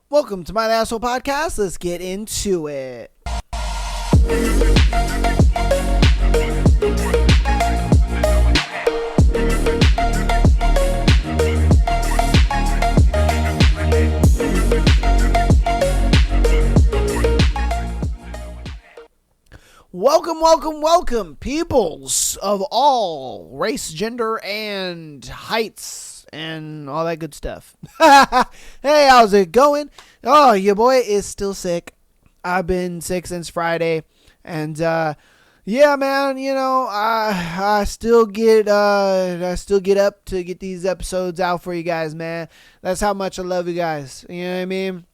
Welcome to my Asshole Podcast. Let's get into it. Welcome, peoples of all race, gender, and heights, and all that good stuff. Hey, how's it going? Oh, your boy is still sick. I've been sick since Friday, and yeah, man, you know, I still get up to get these episodes out for you guys, man. That's how much I love you guys. You know what I mean?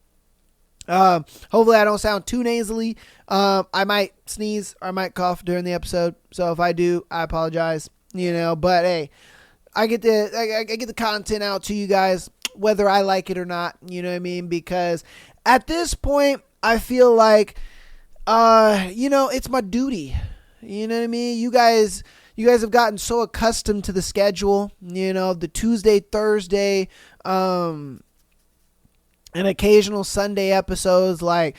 Hopefully I don't sound too nasally. I might sneeze or I might cough during the episode. So if I do, I apologize, but hey, I get the content out to you guys, whether I like it or not, you know what I mean? Because at this point, I feel like, it's my duty. You know what I mean? You guys have gotten so accustomed to the schedule, the Tuesday, Thursday, and occasional Sunday episodes, like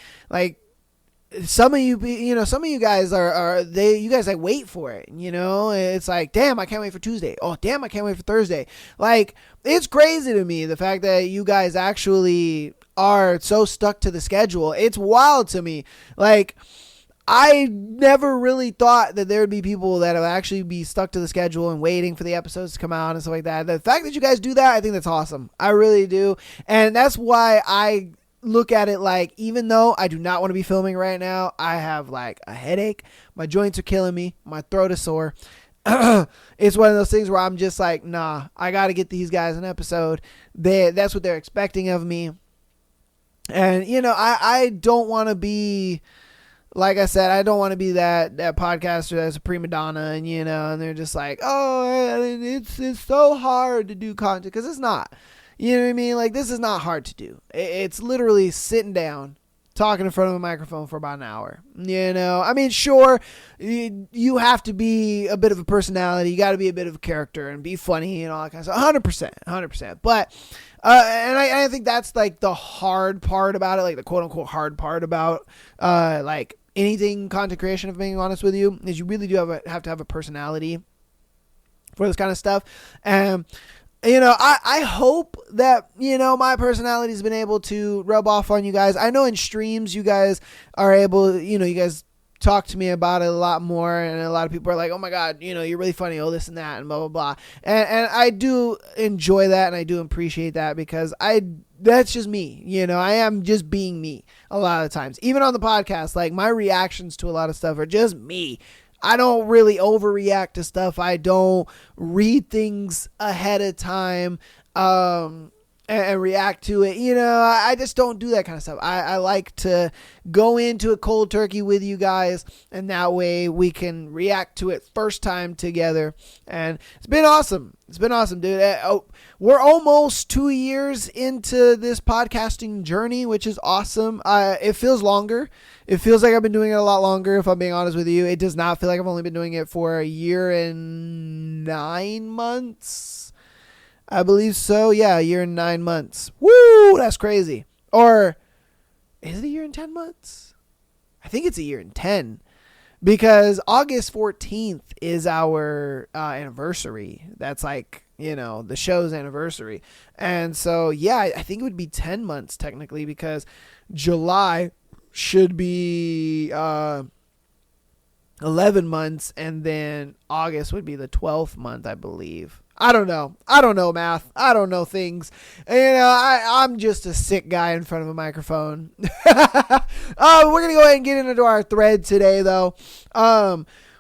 some of you guys you guys like wait for it, it's like, damn, I can't wait for Tuesday. Oh, damn, I can't wait for Thursday. Like, it's crazy to me, the fact that you guys actually are so stuck to the schedule. It's wild to me. Like, I never really thought that there would be people that would actually be stuck to the schedule and waiting for the episodes to come out and stuff like that. The fact that you guys do that, I think that's awesome. I really do. And that's why I look at it like, even though I do not want to be filming right now, I have like a headache. My joints are killing me. My throat is sore. It's one of those things where I'm just like, nah, I got to get these guys an episode. That's what they're expecting of me. And, I don't want to be... Like I said, I don't want to be that podcaster that's a prima donna and they're just like, oh, it's so hard to do content, because it's not. You know what I mean? Like, this is not hard to do. It's literally sitting down, talking in front of a microphone for about an hour. I mean, sure, you have to be a bit of a personality. You got to be a bit of a character and be funny and all that kind of stuff. 100%. But, and I think that's like the hard part about it, like the quote unquote hard part about, like, anything content creation, if I'm being honest with you, is you really do have to have a personality for this kind of stuff. And, I hope that, my personality has been able to rub off on you guys. I know in streams, you guys are able, you guys talk to me about it a lot more, and a lot of people are like, oh my God, you're really funny, oh, this and that, and blah, blah, blah. And I do enjoy that, and I do appreciate that, because that's just me, I am just being me a lot of the times. Even on the podcast, like, my reactions to a lot of stuff are just me. I don't really overreact to stuff. I don't read things ahead of time, and react to it. I just don't do that kind of stuff. I like to go into a cold turkey with you guys, and that way we can react to it first time together. And it's been awesome. It's been awesome, dude. We're almost 2 years into this podcasting journey, which is awesome. It feels longer. It feels like I've been doing it a lot longer, if I'm being honest with you. It does not feel like I've only been doing it for a year and 9 months. I believe so. Yeah, a year and 9 months. Woo, that's crazy. Or is it a year and 10 months? I think it's a year and 10, because August 14th is our anniversary. That's like, the show's anniversary. And so, yeah, I think it would be 10 months technically, because July should be 11 months, and then August would be the 12th month, I believe. I don't know math. I don't know things. I'm just a sick guy in front of a microphone. We're going to go ahead and get into our thread today, though.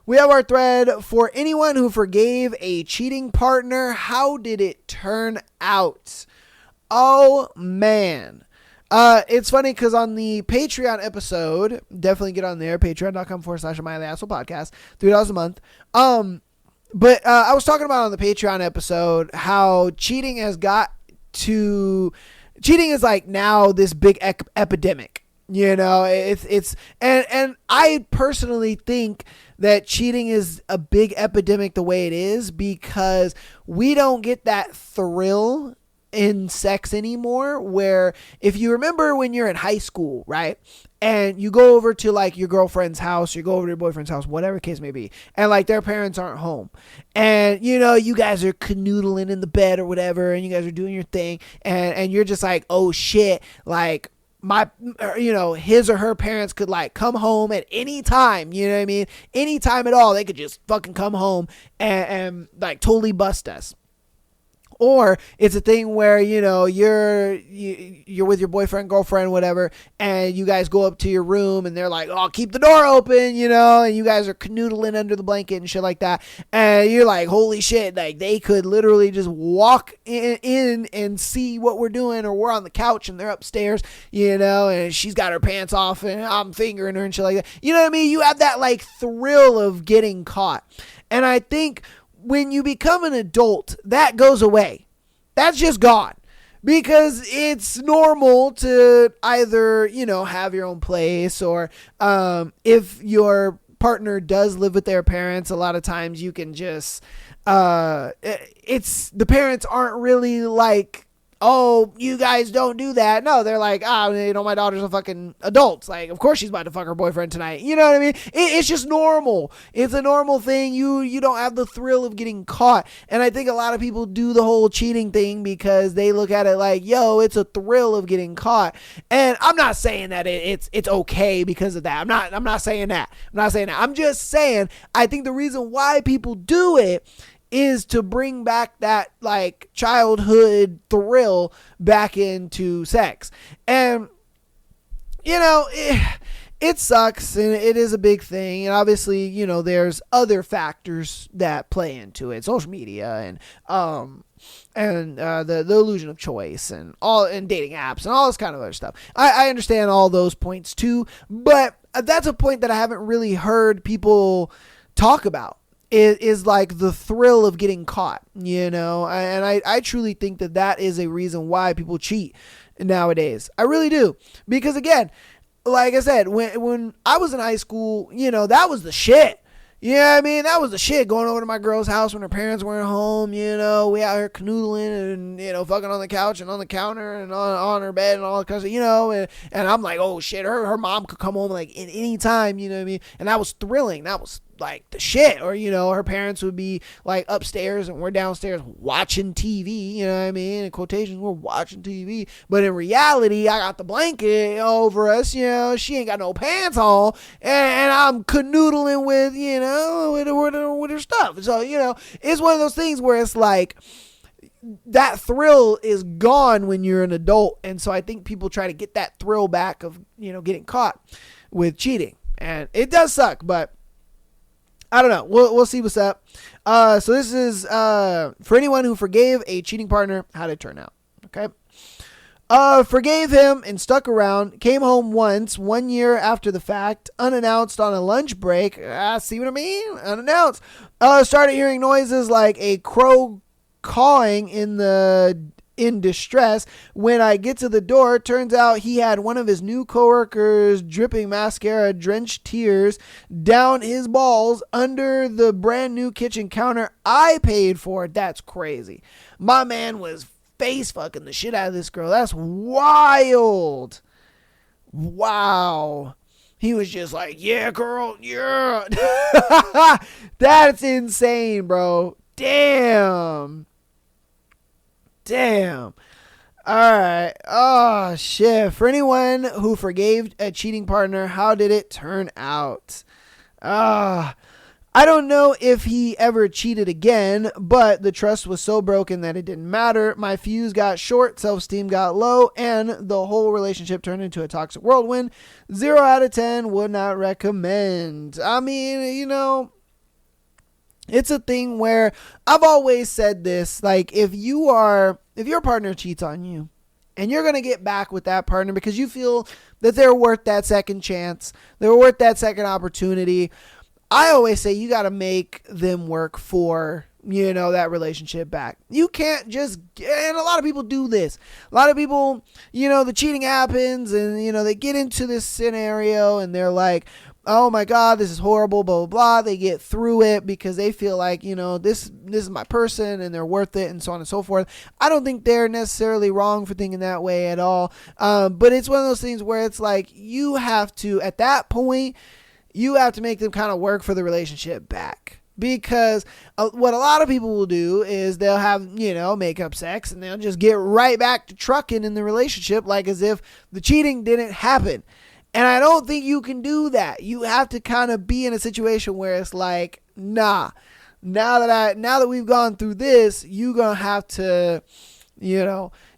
We have our thread for anyone who forgave a cheating partner. How did it turn out? Oh, man. It's funny because on the Patreon episode, definitely get on there, patreon.com/MyAssholePodcast, $3 a month. But I was talking about on the Patreon episode how cheating is like now this big epidemic. It's and I personally think that cheating is a big epidemic the way it is, because we don't get that thrill in sex anymore, where if you remember when you're in high school, right? And you go over to like your girlfriend's house, you go over to your boyfriend's house, whatever case may be, and like their parents aren't home. And you guys are canoodling in the bed or whatever, and you guys are doing your thing, and you're just like, oh shit, like his or her parents could like come home at any time, you know what I mean? Anytime at all, they could just fucking come home and like totally bust us. Or it's a thing where, you're with your boyfriend, girlfriend, whatever, and you guys go up to your room and they're like, oh, keep the door open, and you guys are canoodling under the blanket and shit like that. And you're like, holy shit, like they could literally just walk in and see what we're doing, or we're on the couch and they're upstairs, and she's got her pants off and I'm fingering her and shit like that. You know what I mean? You have that like thrill of getting caught. And I think when you become an adult, that goes away. That's just gone. Because it's normal to either, have your own place, or if your partner does live with their parents, a lot of times you can just, the parents aren't really like, oh, you guys don't do that. No, they're like, my daughter's a fucking adult. Like, of course she's about to fuck her boyfriend tonight. You know what I mean? It's just normal. It's a normal thing. You don't have the thrill of getting caught. And I think a lot of people do the whole cheating thing because they look at it like, yo, it's a thrill of getting caught. And I'm not saying that it's okay because of that. I'm not saying that. I'm just saying, I think the reason why people do it is to bring back that like childhood thrill back into sex. And it sucks, and it is a big thing, and obviously there's other factors that play into it, social media and the illusion of choice and dating apps and all this kind of other stuff. I understand all those points too, but that's a point that I haven't really heard people talk about. Is like the thrill of getting caught, and I truly think that is a reason why people cheat nowadays. I really do. Because again, like I said, when I was in high school, that was the shit. Yeah, I mean, that was the shit, going over to my girl's house when her parents weren't home, we out here canoodling and, fucking on the couch and on the counter and on her bed and all that kind of stuff, and I'm like, oh shit, her mom could come home like at any time, you know what I mean? And that was thrilling. That was like the shit. Or, her parents would be like upstairs and we're downstairs watching TV, you know what I mean? In quotations, we're watching TV. But in reality, I got the blanket over us, she ain't got no pants on, and I'm canoodling with, with her stuff. So, it's one of those things where it's like, that thrill is gone when you're an adult. And so I think people try to get that thrill back of, getting caught with cheating. And it does suck, but I don't know. We'll see what's up. So this is for anyone who forgave a cheating partner. How did it turn out? Okay. Forgave him and stuck around. Came home once, 1 year after the fact, unannounced on a lunch break. See what I mean? Unannounced. Started hearing noises like a crow cawing in distress. When I get to the door, turns out he had one of his new coworkers dripping mascara drenched tears down his balls under the brand new kitchen counter I paid for. That's crazy. My man was face fucking the shit out of this girl. That's wild. Wow. He was just like, yeah, girl, yeah. That's insane, bro. Damn. Alright. Oh, shit. For anyone who forgave a cheating partner, how did it turn out? I don't know if he ever cheated again, but the trust was so broken that it didn't matter. My fuse got short, self-esteem got low, and the whole relationship turned into a toxic whirlwind. 0 out of 10, would not recommend. I mean, it's a thing where I've always said this, like if your partner cheats on you and you're going to get back with that partner because you feel that they're worth that second chance, they're worth that second opportunity, I always say you got to make them work for, that relationship back. You can't just, and a lot of people do this. A lot of people, the cheating happens and, they get into this scenario and they're like, oh my God, this is horrible, blah, blah, blah. They get through it because they feel like, this is my person and they're worth it and so on and so forth. I don't think they're necessarily wrong for thinking that way at all. But it's one of those things where it's like, you have to, at that point, you have to make them kind of work for the relationship back. Because what a lot of people will do is they'll have, make up sex and they'll just get right back to trucking in the relationship like as if the cheating didn't happen. And I don't think you can do that. You have to kind of be in a situation where it's like, nah, now that we've gone through this, you're going to have to, you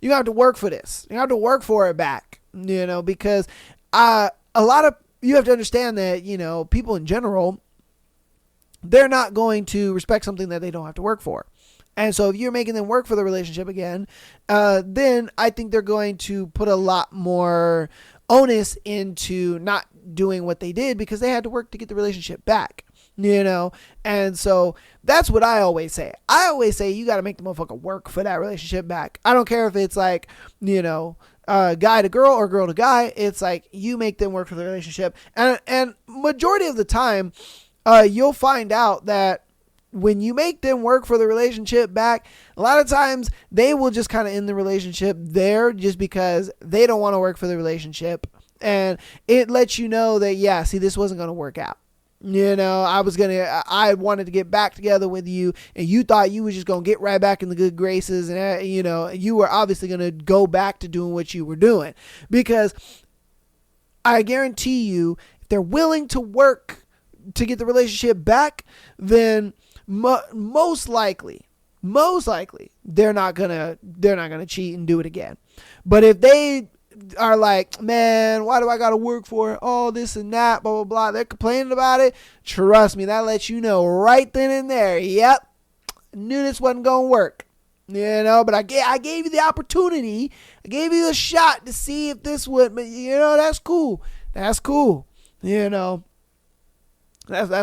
have to work for this. You have to work for it back, because you have to understand that, people in general, they're not going to respect something that they don't have to work for. And so if you're making them work for the relationship again, then I think they're going to put a lot more onus into not doing what they did because they had to work to get the relationship back, And so that's what I always say. I always say you got to make the motherfucker work for that relationship back. I don't care if it's like, guy to girl or girl to guy. It's like you make them work for the relationship. And majority of the time, you'll find out that when you make them work for the relationship back, a lot of times they will just kind of end the relationship there just because they don't want to work for the relationship. And it lets you know that, yeah, see, this wasn't going to work out. I wanted to get back together with you and you thought you was just going to get right back in the good graces. And, you were obviously going to go back to doing what you were doing, because I guarantee you, if they're willing to work to get the relationship back, then most likely they're not gonna cheat and do it again. But if they are like, man, why do I gotta work for it? Oh, this and that, blah blah blah, they're complaining about it. Trust me, that lets you know right then and there. Yep, knew this wasn't gonna work. But I gave you the opportunity. I gave you a shot to see if this would. But that's cool. That's cool. That's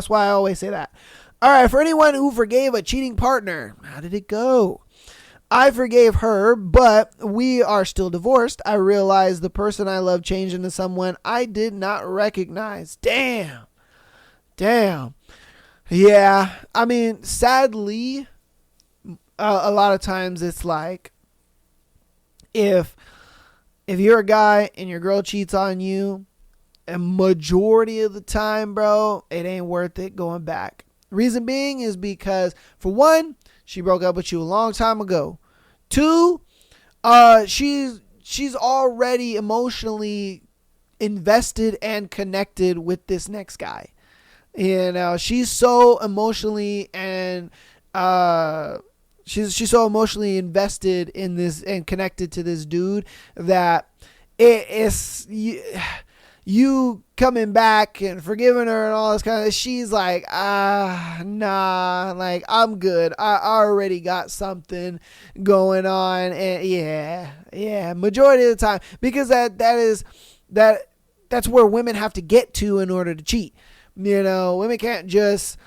why I always say that. All right, for anyone who forgave a cheating partner, how did it go? I forgave her, but we are still divorced. I realized the person I love changed into someone I did not recognize. Damn. Yeah, I mean, sadly, a lot of times it's like, if you're a guy and your girl cheats on you, a majority of the time, bro, it ain't worth it going back. Reason being is because, for one, she broke up with you a long time ago. Two, she's already emotionally invested and connected with this next guy. She's so emotionally and she's so emotionally invested in this and connected to this dude that it's you coming back and forgiving her and all this kind of, she's like, nah, like, I'm good. I already got something going on. And yeah, majority of the time, because that's where women have to get to in order to cheat. Women can't just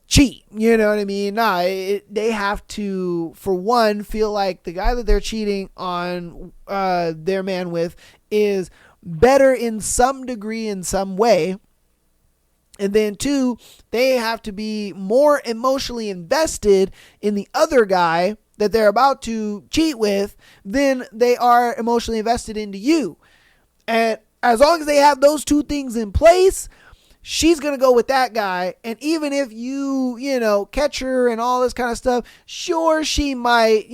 cheat. You know what I mean? Nah, they have to, for one, feel like the guy that they're cheating on their man with is better in some degree, in some way. And then two, they have to be more emotionally invested in the other guy that they're about to cheat with than they are emotionally invested into you. And as long as they have those two things in place, she's going to go with that guy. And even if you catch her and all this kind of stuff, sure, she might,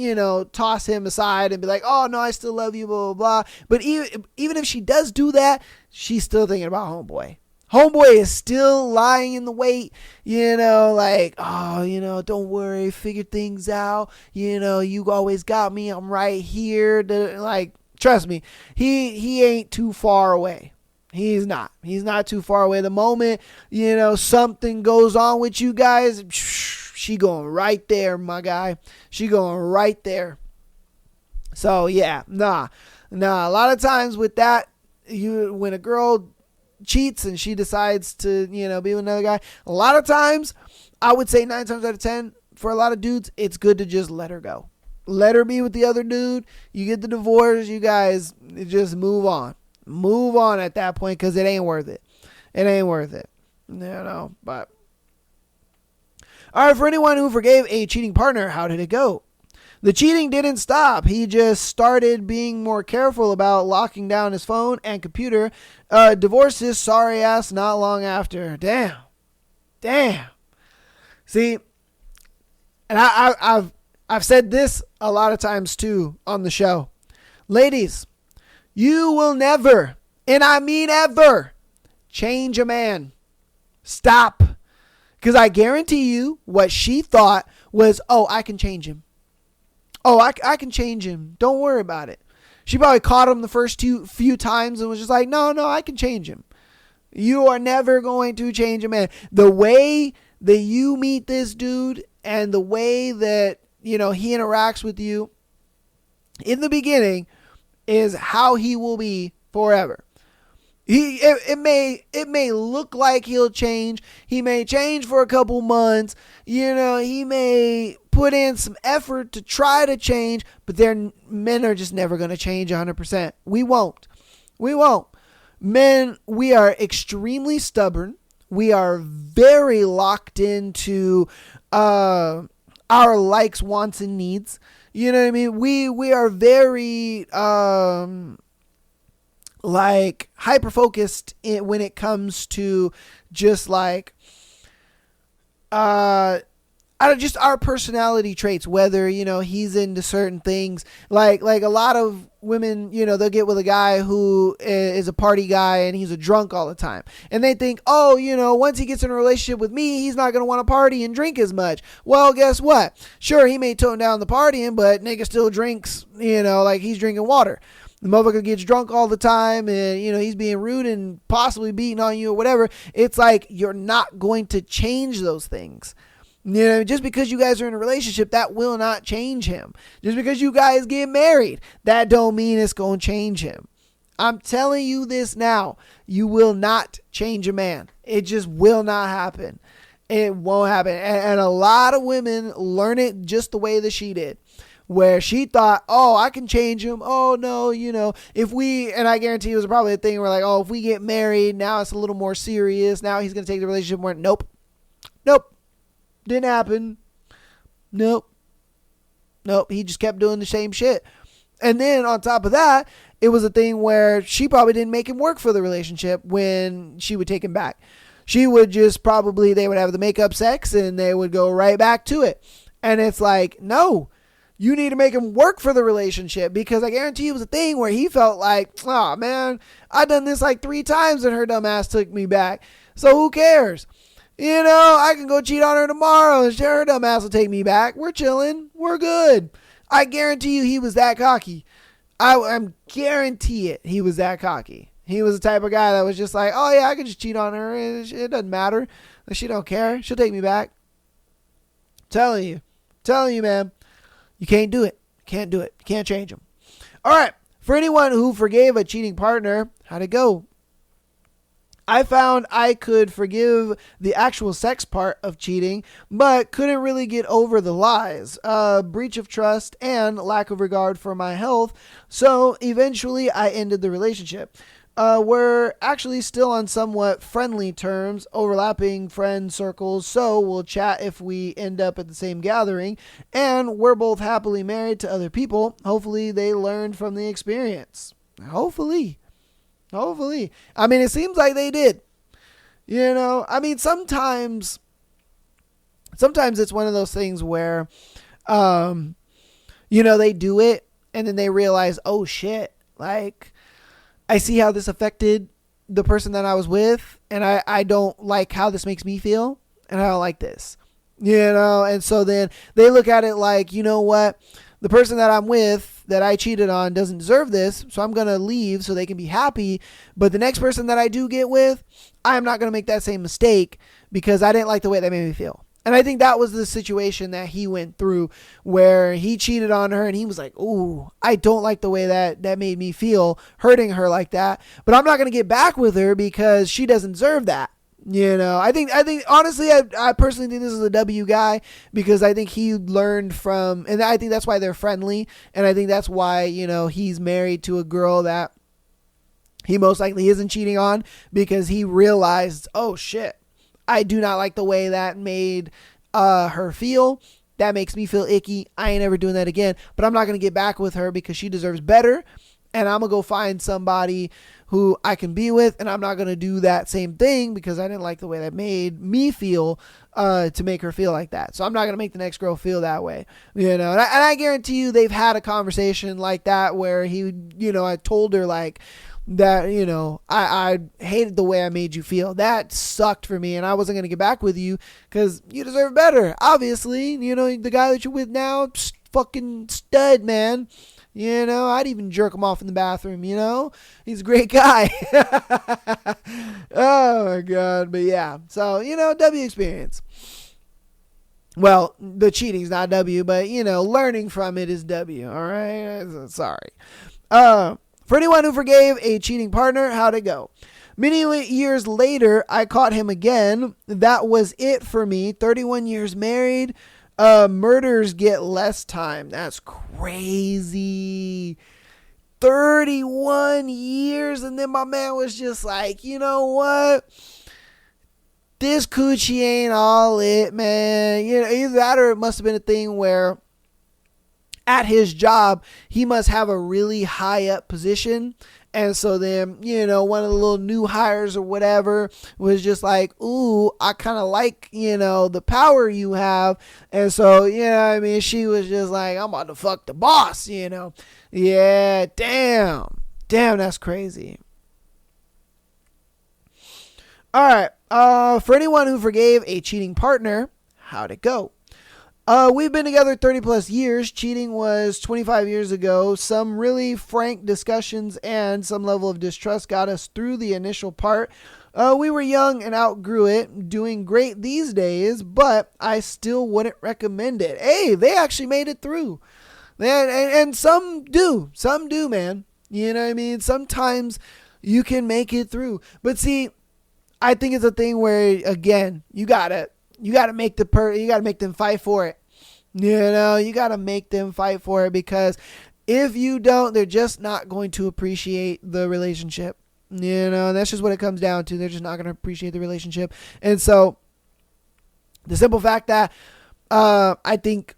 toss him aside and be like, oh, no, I still love you, blah, blah, blah. But even if she does do that, she's still thinking about homeboy. Homeboy is still lying in the wait, like, oh, don't worry, figure things out. You always got me. I'm right here. Like, trust me, he ain't too far away. He's not too far away. The moment, something goes on with you guys, she going right there, my guy. She going right there. So yeah, nah. A lot of times with that, when a girl cheats and she decides to, be with another guy, a lot of times, I would say 9 times out of 10, for a lot of dudes, it's good to just let her go. Let her be with the other dude. You get the divorce. You guys just move on. Move on at that point, because it ain't worth it. It ain't worth it. But all right, for anyone who forgave a cheating partner, how did it go? The cheating didn't stop. He just started being more careful about locking down his phone and computer. Divorced his sorry ass not long after. Damn. See, and I've said this a lot of times too on the show. Ladies, you will never, and I mean ever, change a man. Stop. Because I guarantee you what she thought was, oh, I can change him. Oh, I can change him. Don't worry about it. She probably caught him the first few times and was just like, no, I can change him. You are never going to change a man. The way that you meet this dude and the way that, he interacts with you in the beginning is how he will be forever. It may look like he'll change. He may change for a couple months. He may put in some effort to try to change, but men are just never going to change 100%. We won't. Men, we are extremely stubborn. We are very locked into our likes, wants, and needs. You know what I mean? We are very hyper focused when it comes to just just our personality traits, whether, he's into certain things, like a lot of women, they'll get with a guy who is a party guy and he's a drunk all the time. And they think, oh, once he gets in a relationship with me, he's not going to want to party and drink as much. Well, guess what? Sure, he may tone down the partying, but nigga still drinks, like he's drinking water. The motherfucker gets drunk all the time and, he's being rude and possibly beating on you or whatever. It's like you're not going to change those things. Just because you guys are in a relationship, that will not change him. Just because you guys get married, that don't mean it's going to change him. I'm telling you this now. You will not change a man. It just will not happen. It won't happen. And a lot of women learn it just the way that she did. Where she thought, oh, I can change him. Oh, no, if we, and I guarantee it was probably a thing where like, oh, if we get married, now it's a little more serious. Now he's going to take the relationship more. Nope. Didn't happen. Nope. He just kept doing the same shit. And then on top of that, it was a thing where she probably didn't make him work for the relationship when she would take him back. She would just they would have the makeup sex and they would go right back to it. And it's like, no. You need to make him work for the relationship, because I guarantee it was a thing where he felt like, oh man, I done this like 3 times and her dumb ass took me back. So who cares? I can go cheat on her tomorrow and her dumb ass will take me back. We're chilling. We're good. I guarantee you he was that cocky. I'm guarantee it. He was that cocky. He was the type of guy that was just like, oh yeah, I can just cheat on her. It doesn't matter. She don't care. She'll take me back. Telling you, man. You can't do it. Can't do it. You can't change them. All right. For anyone who forgave a cheating partner, how'd it go? I found I could forgive the actual sex part of cheating, but couldn't really get over the lies, breach of trust, and lack of regard for my health. So eventually I ended the relationship. We're actually still on somewhat friendly terms, overlapping friend circles, so we'll chat if we end up at the same gathering, and we're both happily married to other people. Hopefully they learned from the experience. Hopefully. I mean, it seems like they did. I mean, sometimes it's one of those things where, they do it and then they realize, oh shit, like, I see how this affected the person that I was with, and I don't like how this makes me feel, and I don't like this, and so then they look at it like, you know what, the person that I'm with that I cheated on doesn't deserve this, so I'm going to leave so they can be happy, but the next person that I do get with, I'm not going to make that same mistake because I didn't like the way that made me feel. And I think that was the situation that he went through, where he cheated on her and he was like, ooh, I don't like the way that made me feel, hurting her like that. But I'm not going to get back with her because she doesn't deserve that. I think honestly, I personally think this is a W guy, because I think he learned from, and I think that's why they're friendly. And I think that's why, he's married to a girl that he most likely isn't cheating on, because he realized, oh shit. I do not like the way that made her feel. That makes me feel icky. I ain't ever doing that again. But I'm not going to get back with her because she deserves better. And I'm going to go find somebody who I can be with. And I'm not going to do that same thing because I didn't like the way that made me feel to make her feel like that. So I'm not going to make the next girl feel that way. You know, and I guarantee you they've had a conversation like that where he, you know, I told her like, that, you know, I hated the way I made you feel. That sucked for me, and I wasn't going to get back with you because you deserve better. Obviously, you know, the guy that you're with now, fucking stud, man. You know, I'd even jerk him off in the bathroom, you know. He's a great guy. Oh, my God. But, yeah. So, you know, W experience. Well, the cheating's not W, but, you know, learning from it is W, all right? Sorry. For anyone who forgave a cheating partner, how'd it go? Many years later, I caught him again. That was it for me. 31 years married. Murders get less time. That's crazy. 31 years. And then my man was just like, you know what? This coochie ain't all it, man. You know, either that or it must have been a thing where at his job, he must have a really high up position. And so then, you know, one of the little new hires or whatever was just like, ooh, I kind of like, you know, the power you have. And so, you know, I mean, she was just like, I'm about to fuck the boss, you know. Yeah, damn, that's crazy. All right. For anyone who forgave a cheating partner, how'd it go? We've been together 30 plus years. Cheating was 25 years ago. Some really frank discussions and some level of distrust got us through the initial part. We were young and outgrew it. Doing great these days, but I still wouldn't recommend it. Hey, they actually made it through. And some do. Some do, man. You know what I mean? Sometimes you can make it through. But see, I think it's a thing where, again, you gotta make them fight for it. You know, you got to make them fight for it because if you don't, they're just not going to appreciate the relationship. You know, and that's just what it comes down to. They're just not going to appreciate the relationship. And so the simple fact that I think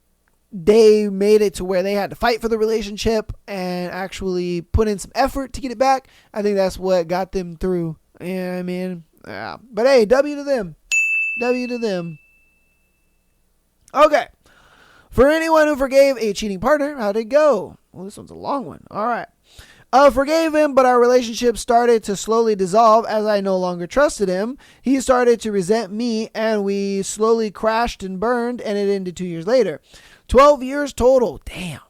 they made it to where they had to fight for the relationship and actually put in some effort to get it back, I think that's what got them through. You know what I mean? Yeah. But hey, W to them. W to them. Okay. For anyone who forgave a cheating partner, how'd it go? Well, this one's a long one. All right. Forgave him, but our relationship started to slowly dissolve as I no longer trusted him. He started to resent me, and we slowly crashed and burned, and it ended 2 years later. 12 years total. Damn.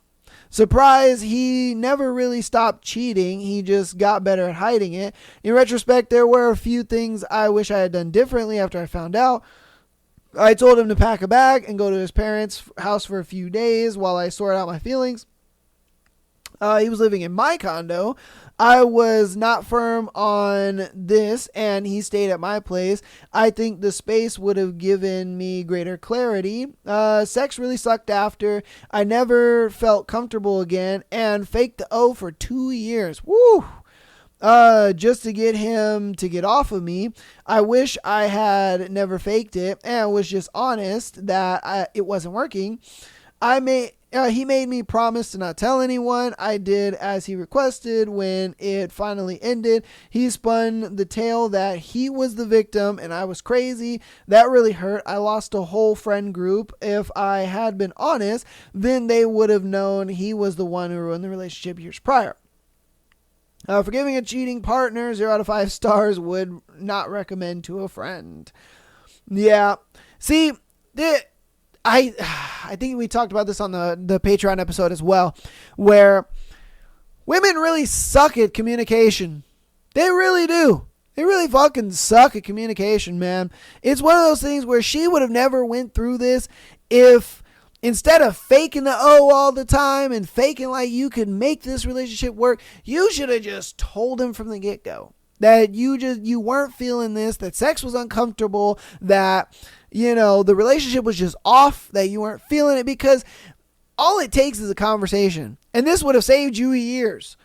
Surprise, he never really stopped cheating. He just got better at hiding it. In retrospect, there were a few things I wish I had done differently after I found out. I told him to pack a bag and go to his parents' house for a few days while I sort out my feelings. He was living in my condo. I was not firm on this, and he stayed at my place. I think the space would have given me greater clarity. Sex really sucked after. I never felt comfortable again, and faked the O for 2 years. Woo! Just to get him to get off of me. I wish I had never faked it and was just honest that it wasn't working. He made me promise to not tell anyone. I did as he requested. When it finally ended, he spun the tale that he was the victim and I was crazy. That really hurt. I lost a whole friend group. If I had been honest, then they would have known he was the one who ruined the relationship years prior. Forgiving a cheating partner, 0 out of 5 stars, would not recommend to a friend. Yeah. See, I think we talked about this on the Patreon episode as well, where women really suck at communication. They really do. They really fucking suck at communication, man. It's one of those things where she would have never went through this if instead of faking the O all the time and faking like you could make this relationship work, you should have just told him from the get-go that you weren't feeling this, that sex was uncomfortable, that, you know, the relationship was just off, that you weren't feeling it, because all it takes is a conversation. And this would have saved you years.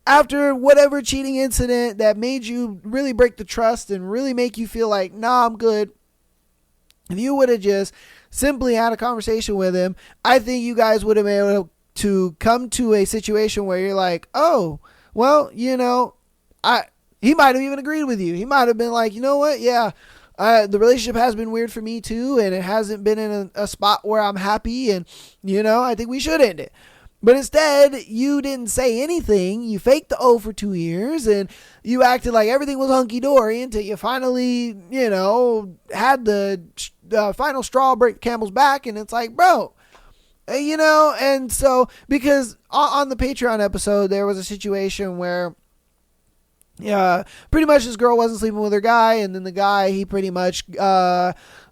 after whatever cheating incident that made you really break the trust and really make you feel like, nah, I'm good. If you would have just simply had a conversation with him, I think you guys would have been able to come to a situation where you're like, oh, well, he might have even agreed with you. He might have been like, you know what? Yeah, the relationship has been weird for me too, and it hasn't been in a spot where I'm happy, and, I think we should end it. But instead, you didn't say anything. You faked the O for 2 years, and you acted like everything was hunky-dory until you finally, had the final straw break the camel's back, and it's like, bro, and so, because on the Patreon episode, there was a situation where pretty much this girl wasn't sleeping with her guy, and then the guy, he pretty much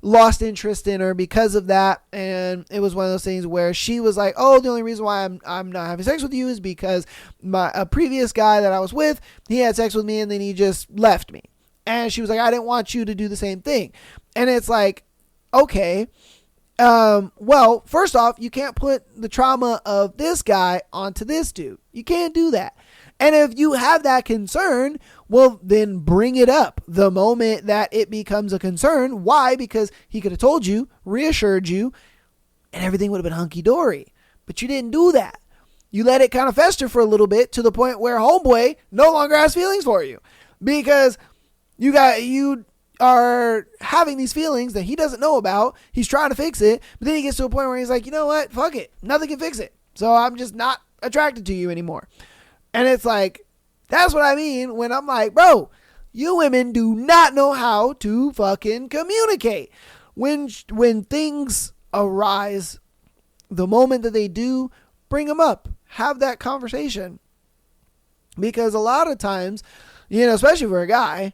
lost interest in her because of that. And it was one of those things where she was like, oh, the only reason why I'm not having sex with you is because a previous guy that I was with, he had sex with me and then he just left me. And she was like, I didn't want you to do the same thing. And it's like, okay, well, first off, you can't put the trauma of this guy onto this dude. You can't do that. And if you have that concern, well, then bring it up the moment that it becomes a concern. Why? Because he could have told you, reassured you, and everything would have been hunky-dory. But you didn't do that. You let it kind of fester for a little bit to the point where homeboy no longer has feelings for you. Because you are having these feelings that he doesn't know about. He's trying to fix it. But then he gets to a point where he's like, you know what? Fuck it. Nothing can fix it. So I'm just not attracted to you anymore. And it's like, that's what I mean when I'm like, bro, you women do not know how to fucking communicate. When things arise, the moment that they do, bring them up. Have that conversation. Because a lot of times, especially for a guy,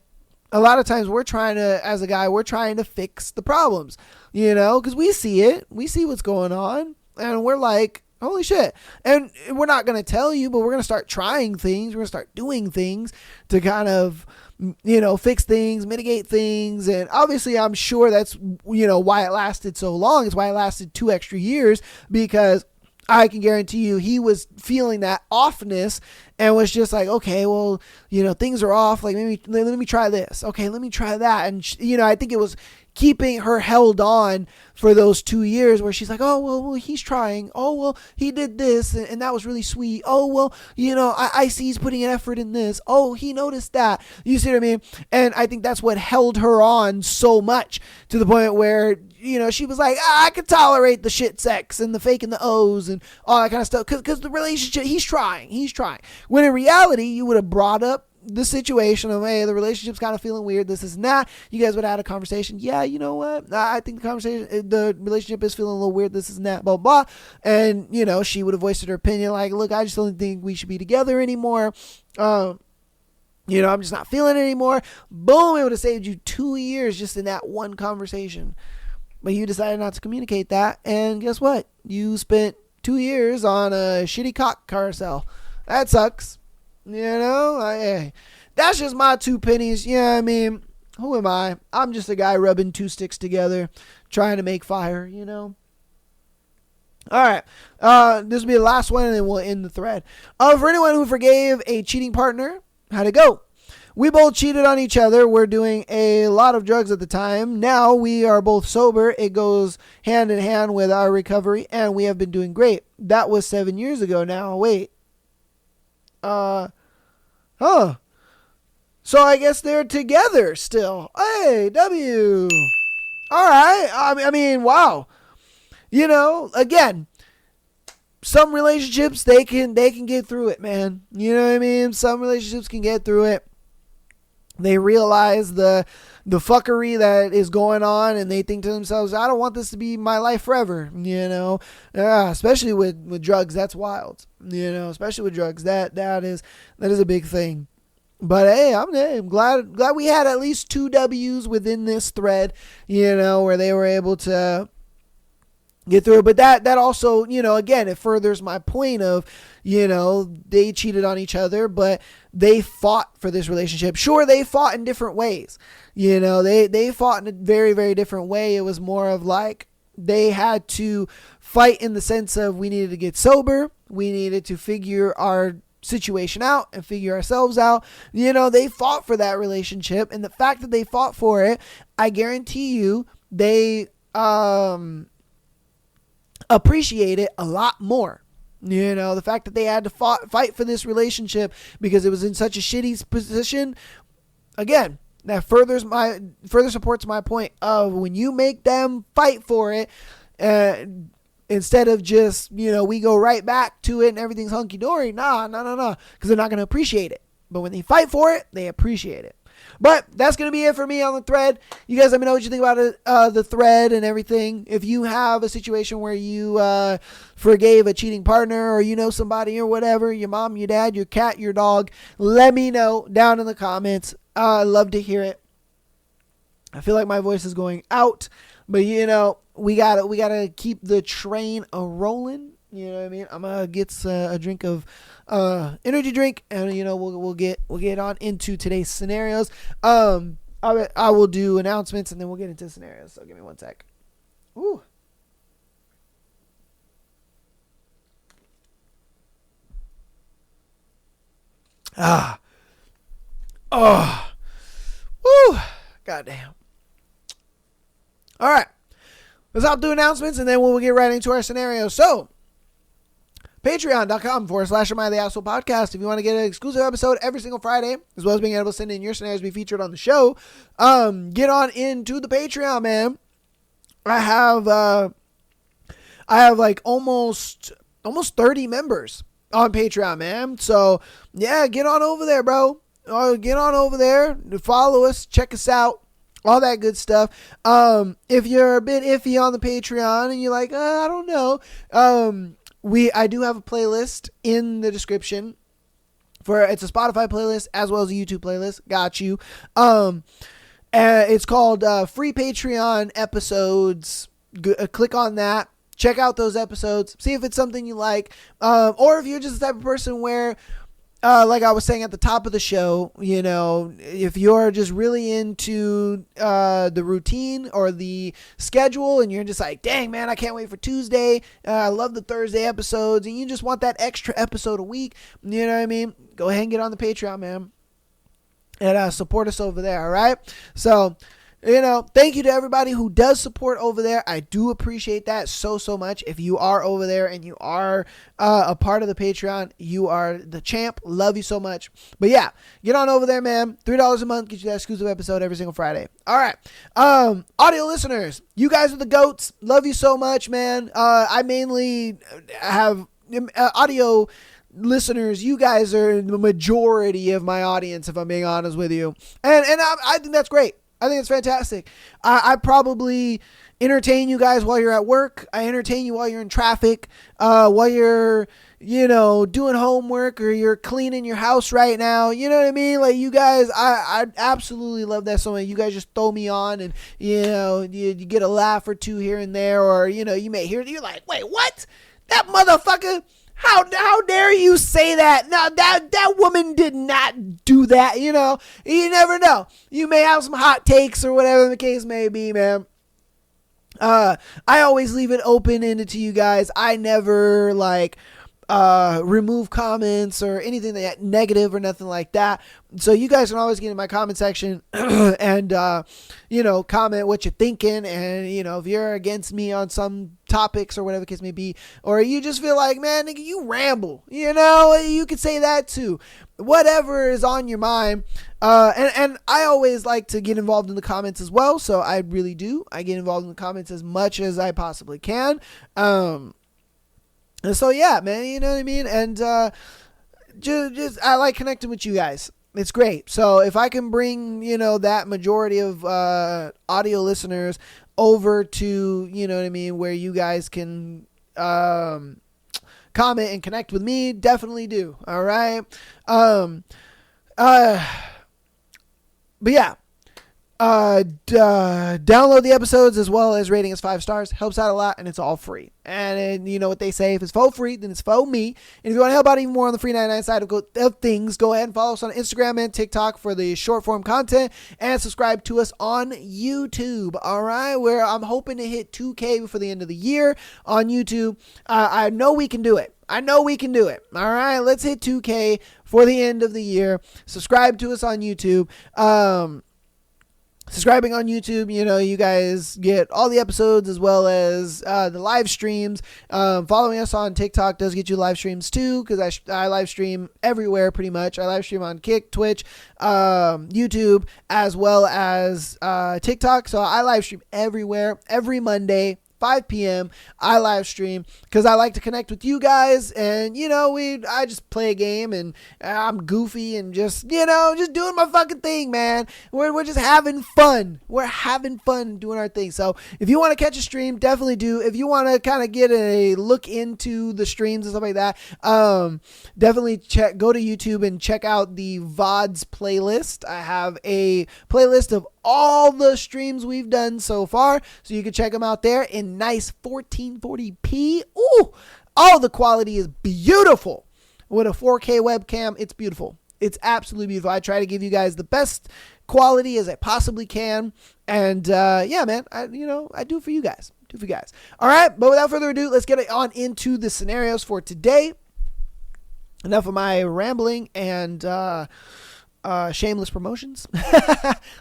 a lot of times we're trying to fix the problems, because we see it. We see what's going on. And we're like, holy shit. And we're not going to tell you, but we're going to start trying things. We're going to start doing things to kind of, fix things, mitigate things. And obviously I'm sure that's, why it lasted so long. It's why it lasted 2 extra years, because I can guarantee you he was feeling that offness and was just like, okay, well, things are off. Like, maybe let me try this. Okay, let me try that. And, I think it was keeping her held on for those 2 years where she's like, oh, well, he's trying. Oh, well, he did this and that was really sweet. Oh, well, I see he's putting an effort in this. Oh, he noticed that. You see what I mean? And I think that's what held her on so much to the point where, she was like, I could tolerate the shit sex and the faking the O's and all that kind of stuff. Because the relationship, he's trying. When in reality, you would have brought up the situation of, hey, the relationship's kind of feeling weird, this is not. You guys would have had a conversation. Yeah, you know what? I think the relationship is feeling a little weird, this is not, blah, blah. And, she would have voiced her opinion like, look, I just don't think we should be together anymore. I'm just not feeling it anymore. Boom, it would have saved you 2 years just in that one conversation. But you decided not to communicate that. And guess what? You spent 2 years on a shitty cock carousel. That sucks. That's just my 2 pennies. I mean, who am I? I'm just a guy rubbing 2 sticks together, trying to make fire, All right. This will be the last one, and then we'll end the thread. For anyone who forgave a cheating partner, how'd it go? We both cheated on each other. We're doing a lot of drugs at the time. Now we are both sober. It goes hand in hand with our recovery, and we have been doing great. That was 7 years ago now. Wait. So I guess they're together still. Hey, W. All right. I mean, wow. Again, some relationships, they can get through it, man. You know what I mean? Some relationships can get through it. They realize the fuckery that is going on, and they think to themselves, I don't want this to be my life forever, especially with drugs. That's wild, especially with drugs. That is a big thing. But hey, I'm glad we had at least 2 W's within this thread, where they were able to get through it. But that also, again, it furthers my point of, they cheated on each other, but they fought for this relationship. Sure, they fought in different ways. They fought in a very, very different way. It was more of like they had to fight in the sense of we needed to get sober. We needed to figure our situation out and figure ourselves out. They fought for that relationship, and the fact that they fought for it, I guarantee you they appreciate it a lot more. The fact that they had to fight for this relationship because it was in such a shitty position, again, that further supports my point of when you make them fight for it, instead of just, we go right back to it and everything's hunky-dory. No, because they're not going to appreciate it. But when they fight for it, they appreciate it. But that's going to be it for me on the thread. You guys let me know what you think about it, the thread and everything. If you have a situation where you forgave a cheating partner, or somebody or whatever, your mom, your dad, your cat, your dog, let me know down in the comments. I'd love to hear it. I feel like my voice is going out, but we gotta keep the train rolling. You know what I mean? I'm gonna get a drink of energy drink, and we'll get on into today's scenarios. I will do announcements, and then we'll get into scenarios. So give me one sec. Ooh. Oh. Woo. Goddamn. All right. Let's do announcements, and then we'll get right into our scenario. So, patreon.com/Am I the Asshole Podcast. If you want to get an exclusive episode every single Friday, as well as being able to send in your scenarios to be featured on the show, get on into the Patreon, man. I have like almost 30 members on Patreon, man. So, yeah, get on over there, bro. Get on over there, follow us, check us out. All that good stuff. If you're a bit iffy on the Patreon and you're like, I don't know, I do have a playlist in the description. It's a Spotify playlist as well as a YouTube playlist. Got you. It's called Free Patreon Episodes. Click on that. Check out those episodes. See if it's something you like. Or if you're just the type of person where, like I was saying at the top of the show, if you're just really into the routine or the schedule, and you're just like, dang, man, I can't wait for Tuesday. I love the Thursday episodes, and you just want that extra episode a week, you know what I mean? Go ahead and get on the Patreon, man, and support us over there, all right? So, thank you to everybody who does support over there. I do appreciate that so much. If you are over there and you are a part of the Patreon, you are the champ. Love you so much. But yeah, get on over there, man. $3 a month, get you that exclusive episode every single Friday. All right. Audio listeners, you guys are the GOATs. Love you so much, man. I mainly have audio listeners. You guys are the majority of my audience, if I'm being honest with you. And I think that's great. I think it's fantastic. I probably entertain you guys while you're at work. I entertain you while you're in traffic, while you're, doing homework, or you're cleaning your house right now. You know what I mean? Like, you guys, I absolutely love that so much. You guys just throw me on, and, you get a laugh or two here and there, or, you may hear it. You're like, wait, what? That motherfucker? How dare you say that? No, that woman did not do that. You never know. You may have some hot takes or whatever the case may be, man. I always leave it open-ended to you guys. I never remove comments or anything that negative or nothing like that. So you guys can always get in my comment section and, comment what you're thinking. And, if you're against me on some topics or whatever the case may be, or you just feel like, man, nigga, you ramble, you could say that too. Whatever is on your mind. And I always like to get involved in the comments as well. So I really do. I get involved in the comments as much as I possibly can. And so, yeah, man, you know what I mean? And just I like connecting with you guys. It's great. So if I can bring, that majority of audio listeners over to, what I mean, where you guys can comment and connect with me, definitely do. All right. But yeah. Download the episodes as well as rating us 5 stars. Helps out a lot, and it's all free. And you know what they say, if it's for free, then it's for me. And if you want to help out even more on the free 99 side of things, go ahead and follow us on Instagram and TikTok for the short form content, and subscribe to us on YouTube. All right, where I'm hoping to hit 2K before the end of the year on YouTube. I know we can do it. I know we can do it. All right, let's hit 2K for the end of the year. Subscribe to us on YouTube. Subscribing on YouTube, you guys get all the episodes as well as the live streams. Following us on TikTok does get you live streams too, because I live stream everywhere pretty much. I live stream on Kick, Twitch, YouTube, as well as TikTok. So I live stream everywhere every Monday. 5 p.m. I live stream because I like to connect with you guys, and I just play a game and I'm goofy and just doing my fucking thing, man. We're just having fun. We're having fun doing our thing. So if you want to catch a stream, definitely do. If you want to kind of get a look into the streams and stuff like that, definitely go to YouTube and check out the VODs playlist. I have a playlist of all the streams we've done so far, so you can check them out there in nice 1440p. Ooh, all the quality is beautiful. With a 4K webcam, it's beautiful. It's absolutely beautiful. I try to give you guys the best quality as I possibly can, and yeah, man, I do it for you guys. All right, but without further ado, let's get on into the scenarios for today. Enough of my rambling and shameless promotions.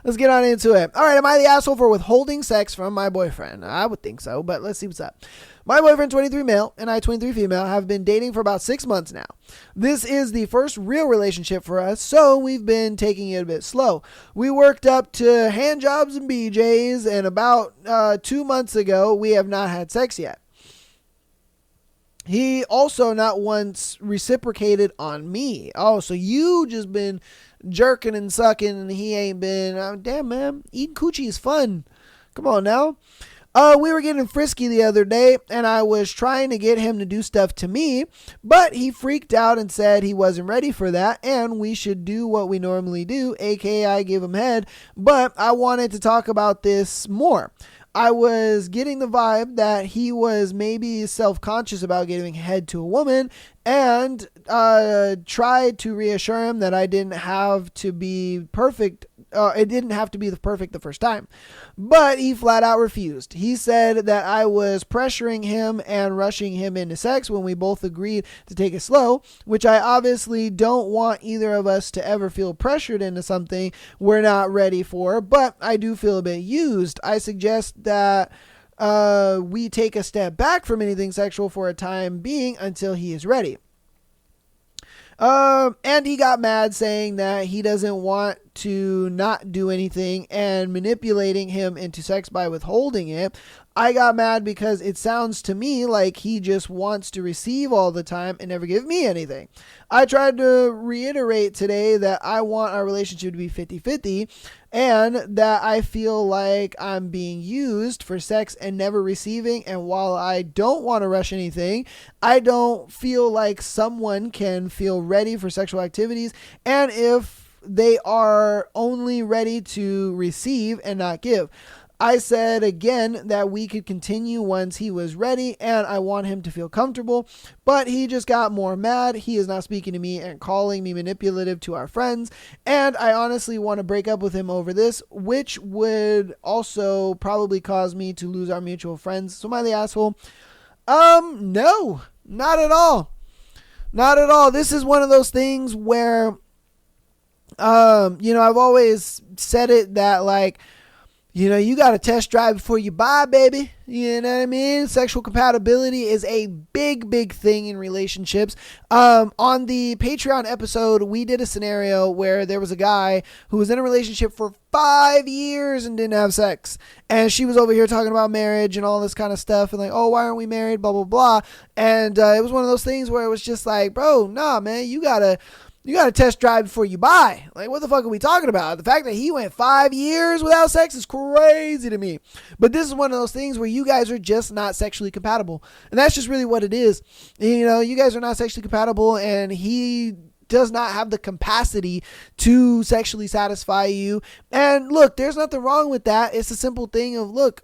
Let's get on into it. All right, am I the asshole for withholding sex from my boyfriend? I would think so, but let's see what's up. My boyfriend, 23 male, and I, 23 female, have been dating for about 6 months now. This is the first real relationship for us, so we've been taking it a bit slow. We worked up to hand jobs and BJs, and about 2 months ago, we have not had sex yet. He also not once reciprocated on me. Oh, so you just been jerking and sucking and he ain't been. Damn, man. Eating coochie is fun. Come on now. We were getting frisky the other day and I was trying to get him to do stuff to me, but he freaked out and said he wasn't ready for that and we should do what we normally do, aka I give him head, but I wanted to talk about this more. I was getting the vibe that he was maybe self-conscious about giving head to a woman and tried to reassure him that I didn't have to be perfect. It didn't have to be perfect the first time, but he flat out refused. He said that I was pressuring him and rushing him into sex when we both agreed to take it slow, which I obviously don't want either of us to ever feel pressured into something we're not ready for, but I do feel a bit used. I suggest that we take a step back from anything sexual for a time being until he is ready. And he got mad saying that he doesn't want to not do anything and manipulating him into sex by withholding it. I got mad because it sounds to me like he just wants to receive all the time and never give me anything. I tried to reiterate today that I want our relationship to be 50-50 and that I feel like I'm being used for sex and never receiving. And while I don't want to rush anything, I don't feel like someone can feel ready for sexual activities. And if they are only ready to receive and not give. I said again that we could continue once he was ready and I want him to feel comfortable, but he just got more mad. He is not speaking to me and calling me manipulative to our friends, and I honestly want to break up with him over this, which would also probably cause me to lose our mutual friends. So am I the asshole? No, not at all. Not at all. This is one of those things where I've always said it that like, you got to test drive before you buy, baby. You know what I mean? Sexual compatibility is a big, big thing in relationships. On the Patreon episode, we did a scenario where there was a guy who was in a relationship for 5 years and didn't have sex. And she was over here talking about marriage and all this kind of stuff. And like, oh, why aren't we married? Blah, blah, blah. And it was one of those things where it was just like, bro, nah, man, you got to test drive before you buy. Like, what the fuck are we talking about? The fact that he went 5 years without sex is crazy to me. But this is one of those things where you guys are just not sexually compatible. And that's just really what it is. You guys are not sexually compatible and he does not have the capacity to sexually satisfy you. And look, there's nothing wrong with that. It's a simple thing of, look,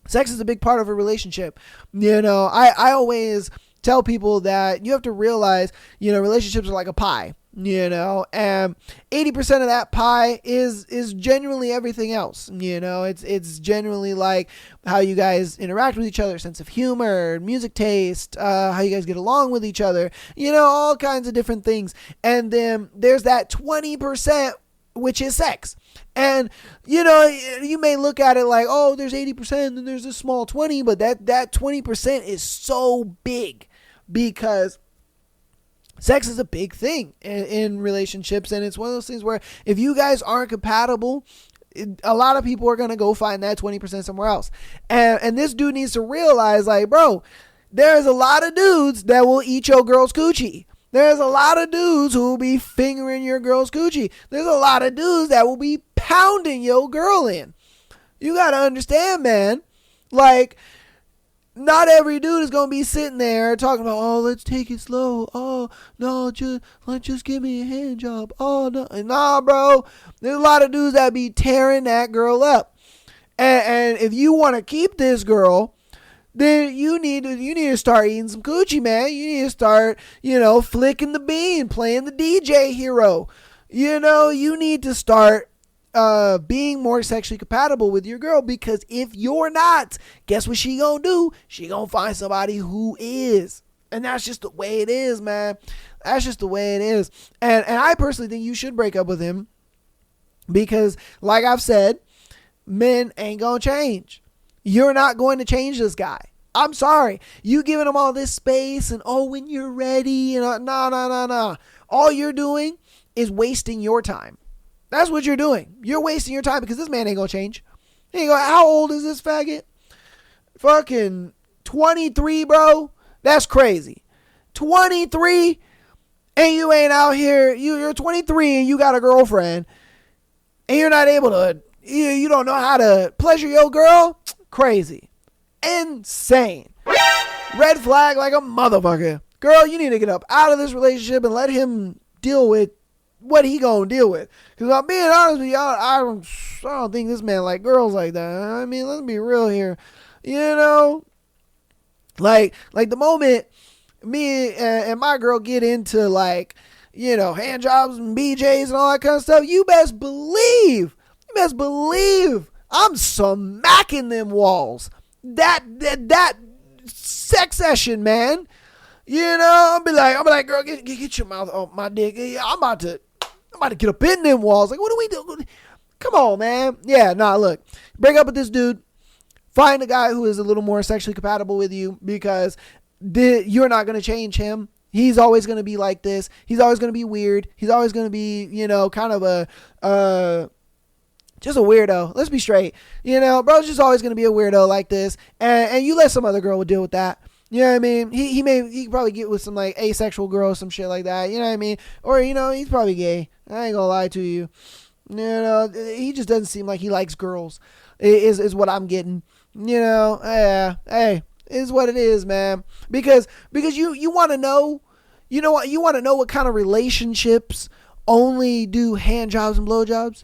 sex is a big part of a relationship. I always tell people that you have to realize, relationships are like a pie. and 80% of that pie is genuinely everything else. It's genuinely like how you guys interact with each other, sense of humor, music taste, how you guys get along with each other, all kinds of different things. And then there's that 20%, which is sex. And you may look at it like, oh, there's 80% and there's a small 20, but that 20% is so big because sex is a big thing in relationships, and it's one of those things where if you guys aren't compatible, a lot of people are going to go find that 20% somewhere else. And this dude needs to realize, like, bro, there's a lot of dudes that will eat your girl's coochie. There's a lot of dudes who will be fingering your girl's coochie. There's a lot of dudes that will be pounding your girl in. You got to understand, man. Like, not every dude is going to be sitting there talking about, oh, let's take it slow. Oh, no, just give me a hand job. Oh, no. Nah, bro. There's a lot of dudes that be tearing that girl up. And if you want to keep this girl, then you need to start eating some coochie, man. You need to start, flicking the bean, playing the DJ hero. You need to start being more sexually compatible with your girl, because if you're not, guess what she gonna do? She gonna find somebody who is. And that's just the way it is, man. That's just the way it is. And I personally think you should break up with him, because like I've said, men ain't gonna change. You're not going to change this guy. I'm sorry. You giving him all this space and, oh, when you're ready, and no. All you're doing is wasting your time. That's what you're doing. You're wasting your time, because this man ain't gonna change. He ain't gonna, how old is this faggot? Fucking 23, bro. That's crazy. 23, and you ain't out here. You're 23 and you got a girlfriend, and you're not able to, you don't know how to pleasure your girl? Crazy. Insane. Red flag like a motherfucker. Girl, you need to get up out of this relationship and let him deal with what he gonna deal with. Because I'm being honest with y'all, I don't think this man like girls like that. I mean, let's be real here. Like the moment me and my girl get into, like, hand jobs and BJs and all that kind of stuff, you best believe I'm smacking them walls. That sex session, man. I'll be like, girl, get your mouth off my dick. I'm about to get up in them walls. Like, what do we do? Come on, man. Yeah, nah, look. Break up with this dude. Find a guy who is a little more sexually compatible with you, because you're not going to change him. He's always going to be like this. He's always going to be weird. He's always going to be, kind of just a weirdo. Let's be straight. Bro's just always going to be a weirdo like this. And you let some other girl deal with that. You know what I mean? He could probably get with some, like, asexual girl or some shit like that. You know what I mean? Or, he's probably gay. I ain't gonna lie to you. He just doesn't seem like he likes girls. Is what I'm getting. Yeah. Hey, it is what it is, man. Because you want to know, you want to know what kind of relationships only do hand jobs and blow jobs.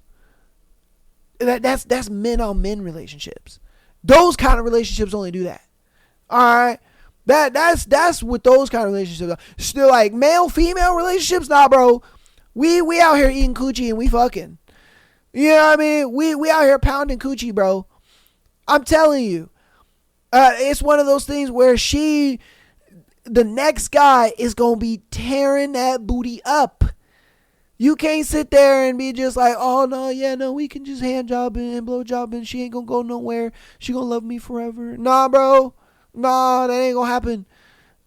That's men on men relationships. Those kind of relationships only do that. All right. That's what those kind of relationships are. Still, like, male female relationships, nah, bro. We out here eating coochie and we fucking. You know what I mean? We out here pounding coochie, bro. I'm telling you. It's one of those things where the next guy is gonna be tearing that booty up. You can't sit there and be just like, oh, no, we can just hand job and blow job and she ain't gonna go nowhere. She gonna love me forever. Nah, bro. Nah, that ain't gonna happen.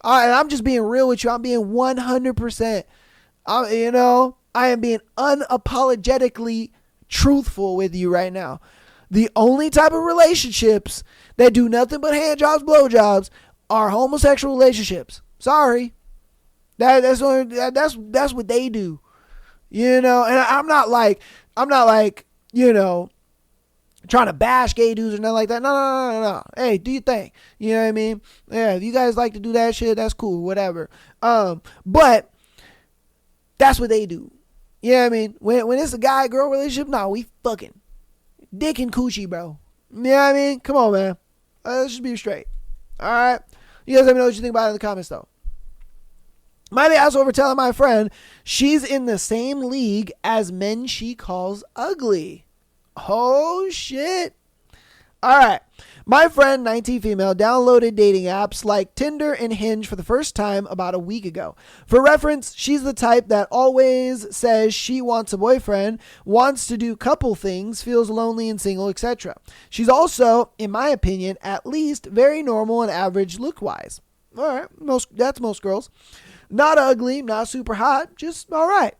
And I'm just being real with you. I'm being 100%. I am being unapologetically truthful with you right now. The only type of relationships that do nothing but hand jobs, blow jobs are homosexual relationships. Sorry. That's what they do. And I'm not like, trying to bash gay dudes or nothing like that. No. Hey, do your thing. You know what I mean? Yeah, if you guys like to do that shit, that's cool, whatever. But that's what they do. You know what I mean? When it's a guy-girl relationship, nah, we fucking dick and coochie, bro. You know what I mean? Come on, man. Let's just be straight. All right? You guys let me know what you think about it in the comments, though. Might be asshole for telling my friend she's in the same league as men she calls ugly. Oh, shit. All right. My friend, 19 female, downloaded dating apps like Tinder and Hinge for the first time about a week ago. For reference, she's the type that always says she wants a boyfriend, wants to do couple things, feels lonely and single, etc. She's also, in my opinion, at least very normal and average look-wise. All right, that's most girls. Not ugly, not super hot, just all right.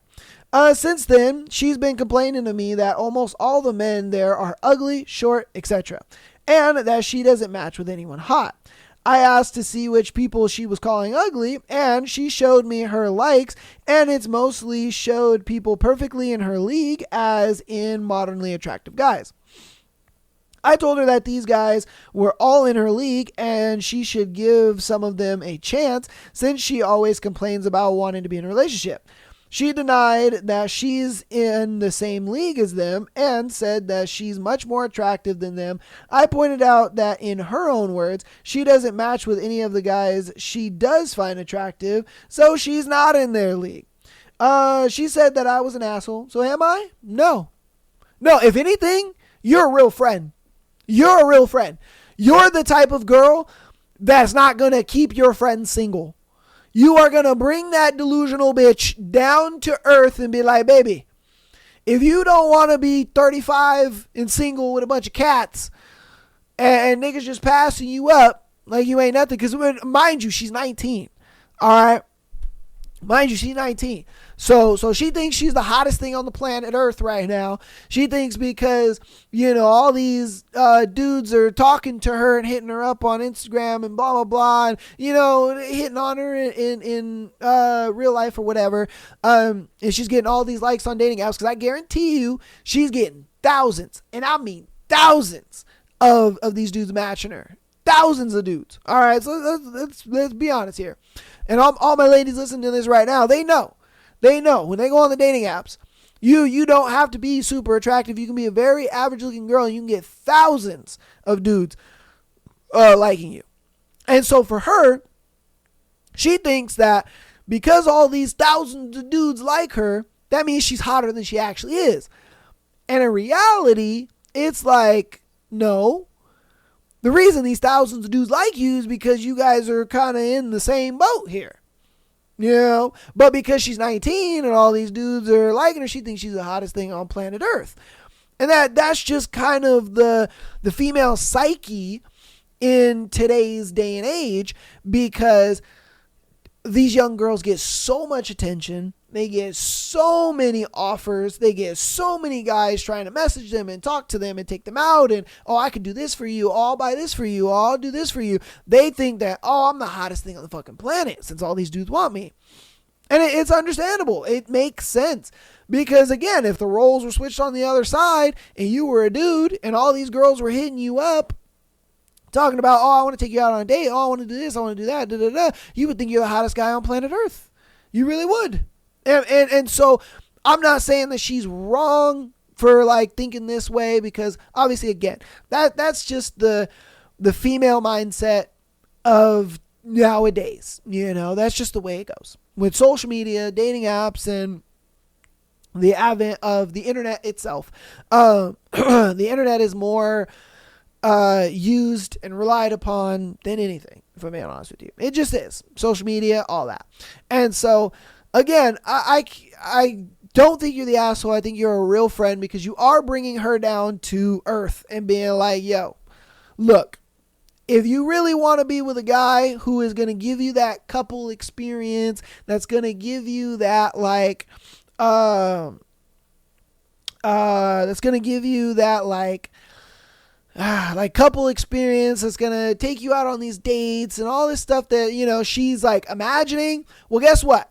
Since then, she's been complaining to me that almost all the men there are ugly, short, etc., and that she doesn't match with anyone hot. I asked to see which people she was calling ugly, and she showed me her likes, and it's mostly showed people perfectly in her league, as in modernly attractive guys. I told her that these guys were all in her league and she should give some of them a chance, since she always complains about wanting to be in a relationship. She denied that she's in the same league as them and said that she's much more attractive than them. I pointed out that, in her own words, she doesn't match with any of the guys she does find attractive, so she's not in their league. She said that I was an asshole. So am I? No. No, if anything, you're a real friend. You're a real friend. You're the type of girl that's not going to keep your friend single. You are going to bring that delusional bitch down to earth and be like, baby, if you don't want to be 35 and single with a bunch of cats and niggas just passing you up like you ain't nothing, because mind you, she's 19. All right. Mind you, she's 19. So she thinks she's the hottest thing on the planet Earth right now. She thinks because, all these dudes are talking to her and hitting her up on Instagram and blah, blah, blah, and, hitting on her in real life or whatever. And she's getting all these likes on dating apps, because I guarantee you she's getting thousands, and I mean thousands of these dudes matching her. Thousands of dudes. All right, so let's be honest here. And all my ladies listening to this right now, they know. They know when they go on the dating apps, you don't have to be super attractive. You can be a very average looking girl and you can get thousands of dudes liking you. And so for her, she thinks that because all these thousands of dudes like her, that means she's hotter than she actually is. And in reality, it's like, no. The reason these thousands of dudes like you is because you guys are kind of in the same boat here. But because she's 19 and all these dudes are liking her, she thinks she's the hottest thing on planet Earth. And that's just kind of the female psyche in today's day and age, because these young girls get so much attention. They get so many offers. They get so many guys trying to message them and talk to them and take them out. And, I can do this for you. I'll buy this for you. I'll do this for you. They think that, I'm the hottest thing on the fucking planet since all these dudes want me. And it's understandable. It makes sense. Because, again, if the roles were switched on the other side and you were a dude and all these girls were hitting you up, talking about, I want to take you out on a date. I want to do this. I want to do that. You would think you're the hottest guy on planet Earth. You really would. And so I'm not saying that she's wrong for thinking this way, because obviously, again, that's just the female mindset of nowadays. That's just the way it goes with social media, dating apps, and the advent of the internet itself. The internet is more used and relied upon than anything, if I'm being honest with you. It just is. Social media, all that. And so, again, I don't think you're the asshole. I think you're a real friend, because you are bringing her down to earth and being like, yo, look, if you really want to be with a guy who is going to give you that couple experience, that's going to give you that couple experience, that's going to take you out on these dates and all this stuff that, she's imagining. Well, guess what?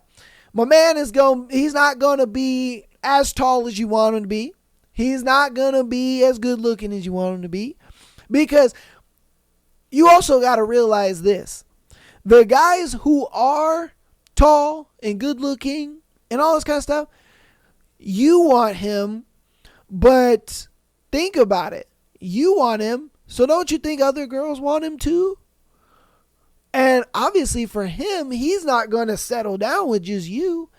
My man he's not going to be as tall as you want him to be. He's not going to be as good looking as you want him to be, because you also got to realize this. The guys who are tall and good looking and all this kind of stuff, you want him, but think about it. You want him, so don't you think other girls want him too? And obviously for him, he's not going to settle down with just you.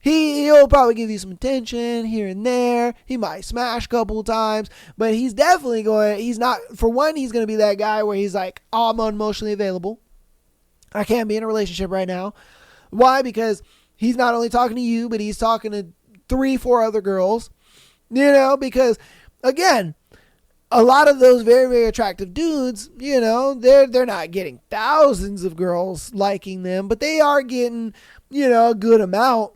He'll probably give you some attention here and there. He might smash a couple times, but he's definitely he's not, for one, he's going to be that guy where he's like, oh, I'm unemotionally available. I can't be in a relationship right now. Why? Because he's not only talking to you, but he's talking to 3-4 other girls, because again, a lot of those very, very attractive dudes, they're not getting thousands of girls liking them, but they are getting, a good amount.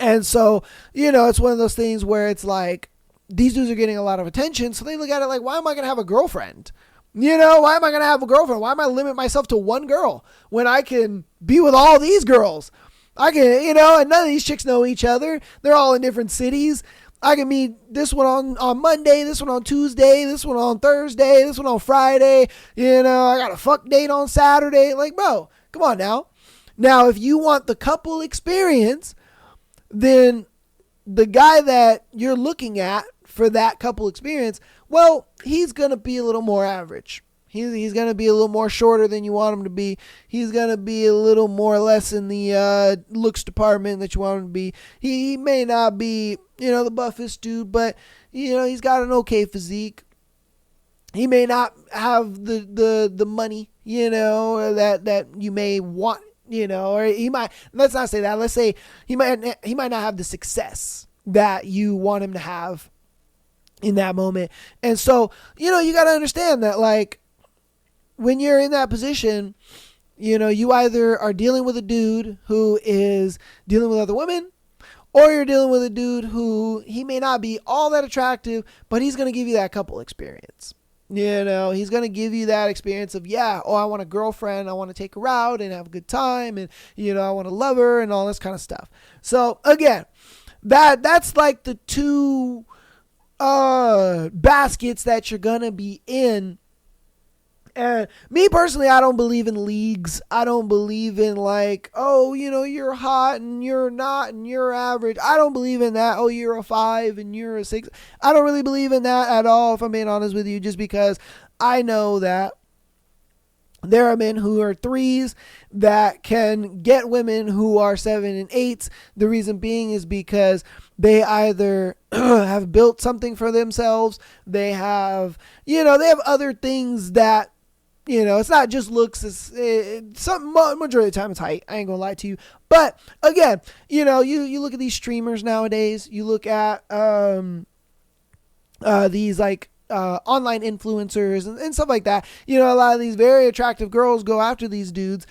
And so, it's one of those things where it's like, these dudes are getting a lot of attention. So they look at it like, why am I going to have a girlfriend? Why am I going to have a girlfriend? Why am I limit myself to one girl when I can be with all these girls? I can, and none of these chicks know each other. They're all in different cities. I can meet this one on Monday, this one on Tuesday, this one on Thursday, this one on Friday. I got a fuck date on Saturday. Like, bro, come on now. Now, if you want the couple experience, then the guy that you're looking at for that couple experience, well, he's going to be a little more average. He's going to be a little more shorter than you want him to be. He's going to be a little more or less in the looks department that you want him to be. He may not be, the buffest dude, but, he's got an okay physique. He may not have the money, that you may want, or he might, let's not say that. Let's say he might not have the success that you want him to have in that moment. And so, you got to understand that, like, when you're in that position, you either are dealing with a dude who is dealing with other women, or you're dealing with a dude who he may not be all that attractive, but he's going to give you that couple experience. He's going to give you that experience of, I want a girlfriend. I want to take her out and have a good time. And, I want to love her and all this kind of stuff. So again, that's like the two baskets that you're going to be in. And me personally, I don't believe in leagues. I don't believe in like, oh, you're hot and you're not and you're average. I don't believe in that. Oh, you're a 5 and you're a 6. I don't really believe in that at all, if I'm being honest with you, just because I know that there are men who are 3s that can get women who are 7 and 8s. The reason being is because they either have built something for themselves. They have, they have other things that, it's not just looks. It's some majority of the time it's height. I ain't gonna lie to you. But again, you look at these streamers nowadays. You look at these like online influencers and stuff like that. A lot of these very attractive girls go after these dudes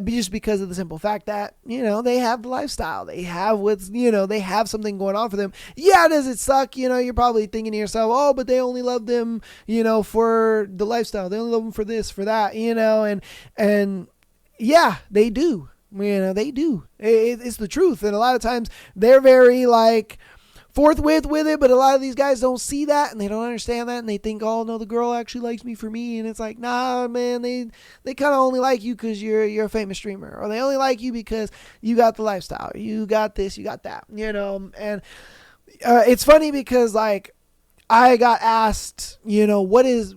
just because of the simple fact that, they have the lifestyle. They have they have something going on for them. Yeah, does it suck? You're probably thinking to yourself, oh, but they only love them, for the lifestyle. They only love them for this, for that, and yeah, they do. They do. It's the truth. And a lot of times they're very like forthwith with it, but a lot of these guys don't see that and they don't understand that, and they think, oh no, the girl actually likes me for me. And it's like, nah, man, they kind of only like you because you're a famous streamer, or they only like you because you got the lifestyle, you got this, you got that, and it's funny because like I got asked, what is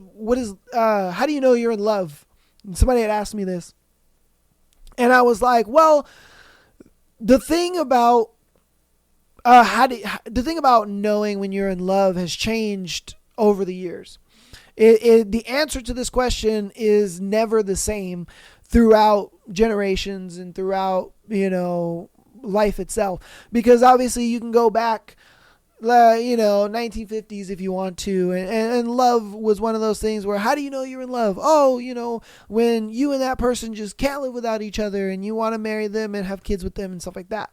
how do you know you're in love? And somebody had asked me this, and I was like, well, the thing about the thing about knowing when you're in love has changed over the years. The answer to this question is never the same throughout generations and throughout, life itself. Because obviously you can go back, 1950s if you want to. And love was one of those things where, how do you know you're in love? Oh, when you and that person just can't live without each other and you want to marry them and have kids with them and stuff like that.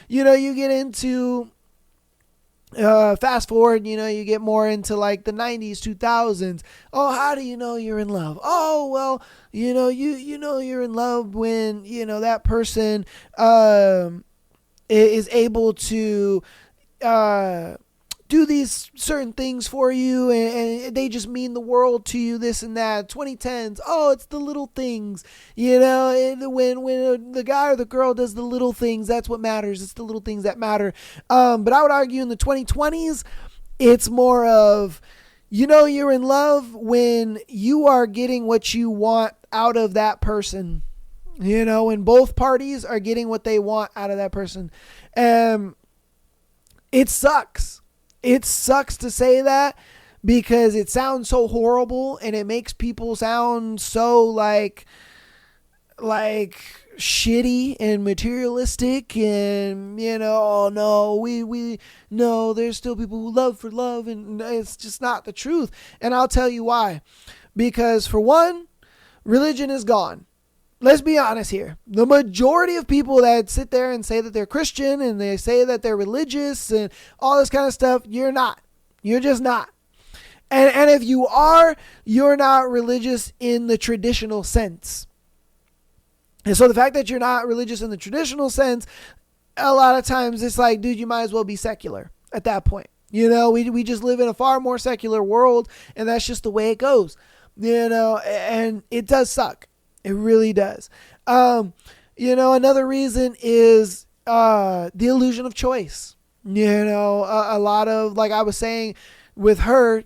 You get into, fast forward, you get more into like the 90s, 2000s. Oh, how do you know you're in love? Oh, well, you know you're in love when, that person, is able to, do these certain things for you, and they just mean the world to you, this and that. 2010s, oh, it's the little things, when the guy or the girl does the little things, that's what matters. It's the little things that matter. But I would argue in the 2020s, it's more of, you're in love when you are getting what you want out of that person. When both parties are getting what they want out of that person. It sucks. It sucks to say that because it sounds so horrible and it makes people sound so like shitty and materialistic and oh no, we no, there's still people who love for love, and it's just not the truth. And I'll tell you why. Because for one, religion is gone. Let's be honest here. The majority of people that sit there and say that they're Christian and they say that they're religious and all this kind of stuff, you're not. You're just not. And if you are, you're not religious in the traditional sense. And so the fact that you're not religious in the traditional sense, a lot of times it's like, dude, you might as well be secular at that point. We just live in a far more secular world, and that's just the way it goes. And it does suck. It really does. Another reason is the illusion of choice. A lot of, like I was saying with her,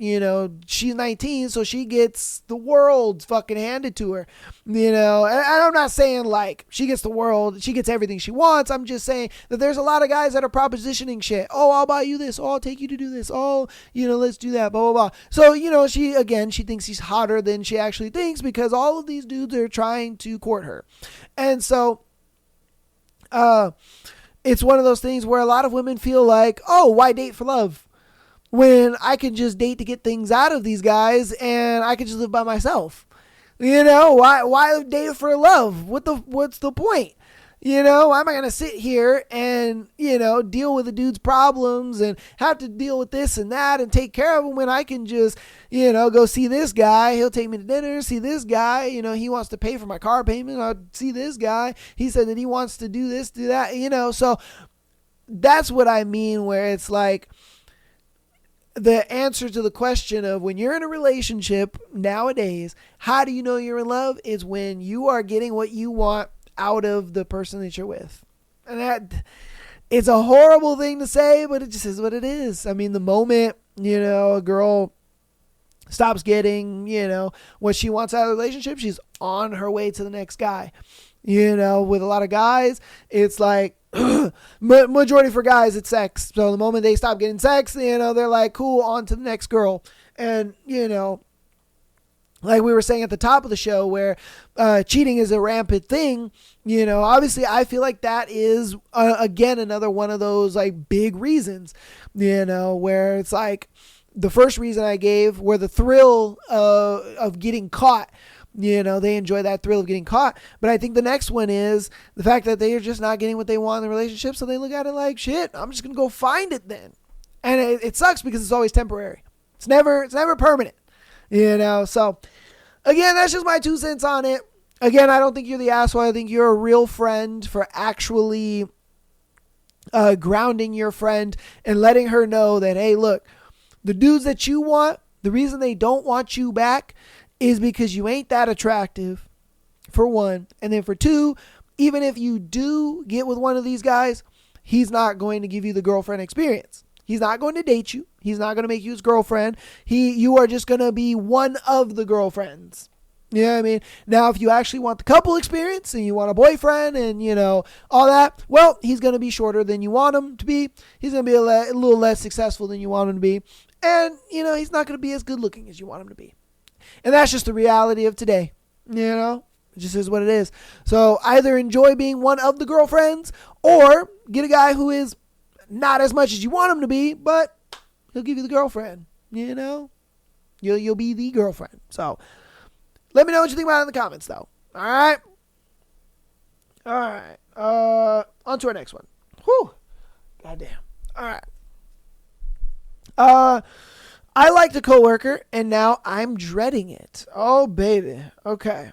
she's 19, so she gets the world fucking handed to her. And I'm not saying like she gets the world, she gets everything she wants. I'm just saying that there's a lot of guys that are propositioning shit. Oh, I'll buy you this. Oh, I'll take you to do this. Oh, let's do that, blah, blah, blah. So, she thinks she's hotter than she actually thinks because all of these dudes are trying to court her. And so, it's one of those things where a lot of women feel like, oh, why date for love? When I can just date to get things out of these guys and I can just live by myself. Why date for love? What's the point? Why am I going to sit here and, deal with the dude's problems and have to deal with this and that and take care of him when I can just, go see this guy. He'll take me to dinner, see this guy. He wants to pay for my car payment. I'll see this guy. He said that he wants to do this, do that, so that's what I mean, where it's like, the answer to the question of when you're in a relationship nowadays, how do you know you're in love, is when you are getting what you want out of the person that you're with. And that, it's a horrible thing to say, but it just is what it is. I mean, the moment, a girl stops getting, what she wants out of the relationship, she's on her way to the next guy. With a lot of guys, it's like, majority for guys, it's sex. So the moment they stop getting sex, they're like, cool, on to the next girl. And, like we were saying at the top of the show, where cheating is a rampant thing, obviously I feel like that is, again, another one of those like big reasons, where it's like the first reason I gave, where the thrill of getting caught. They enjoy that thrill of getting caught. But I think the next one is the fact that they are just not getting what they want in the relationship. So they look at it like, shit, I'm just going to go find it then. And it sucks because it's always temporary. It's never permanent, So again, that's just my 2 cents on it. Again, I don't think you're the asshole. I think you're a real friend for actually grounding your friend and letting her know that, hey, look, the dudes that you want, the reason they don't want you back is because you ain't that attractive, for one. And then for two, even if you do get with one of these guys, he's not going to give you the girlfriend experience. He's not going to date you. He's not going to make you his girlfriend. You are just going to be one of the girlfriends. You know what I mean? Now, if you actually want the couple experience and you want a boyfriend and, all that, well, he's going to be shorter than you want him to be. He's going to be a little less successful than you want him to be. And, he's not going to be as good looking as you want him to be. And that's just the reality of today. It just is what it is. So either enjoy being one of the girlfriends or get a guy who is not as much as you want him to be, but he'll give you the girlfriend. You'll be the girlfriend. So let me know what you think about it in the comments, though. All right. On to our next one. Whew. Goddamn. All right. I liked a coworker, and now I'm dreading it. Oh, baby. Okay.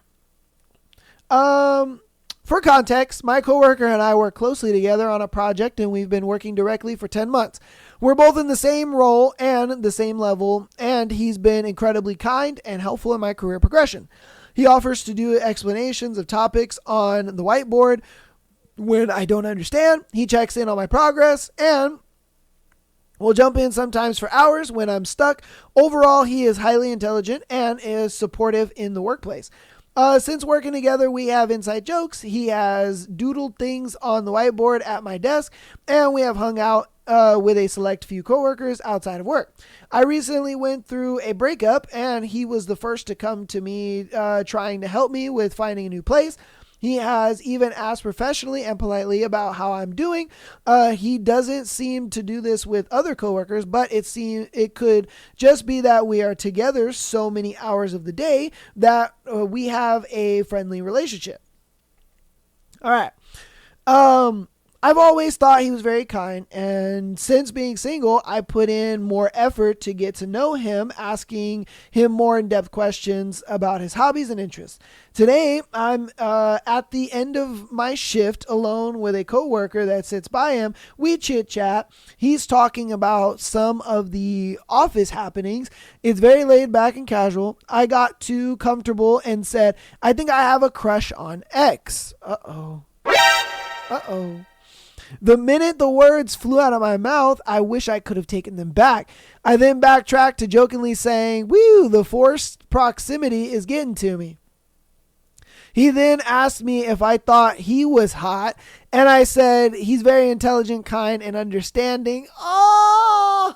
For context, my coworker and I work closely together on a project, and we've been working directly for 10 months. We're both in the same role and the same level, and he's been incredibly kind and helpful in my career progression. He offers to do explanations of topics on the whiteboard when I don't understand. He checks in on my progress, and we'll jump in sometimes for hours when I'm stuck. Overall, he is highly intelligent and is supportive in the workplace. Since working together, we have inside jokes. He has doodled things on the whiteboard at my desk, and we have hung out with a select few coworkers outside of work. I recently went through a breakup, and he was the first to come to me trying to help me with finding a new place. He has even asked professionally and politely about how I'm doing. He doesn't seem to do this with other coworkers, but it could just be that we are together so many hours of the day that we have a friendly relationship. All right. I've always thought he was very kind, and since being single, I put in more effort to get to know him, asking him more in-depth questions about his hobbies and interests. Today, I'm at the end of my shift alone with a coworker that sits by him. We chit-chat. He's talking about some of the office happenings. It's very laid back and casual. I got too comfortable and said, I think I have a crush on X. Uh-oh. The minute the words flew out of my mouth, I wish I could have taken them back. I then backtracked to jokingly saying, woo, the forced proximity is getting to me. He then asked me if I thought he was hot, and I said he's very intelligent, kind, and understanding. Oh,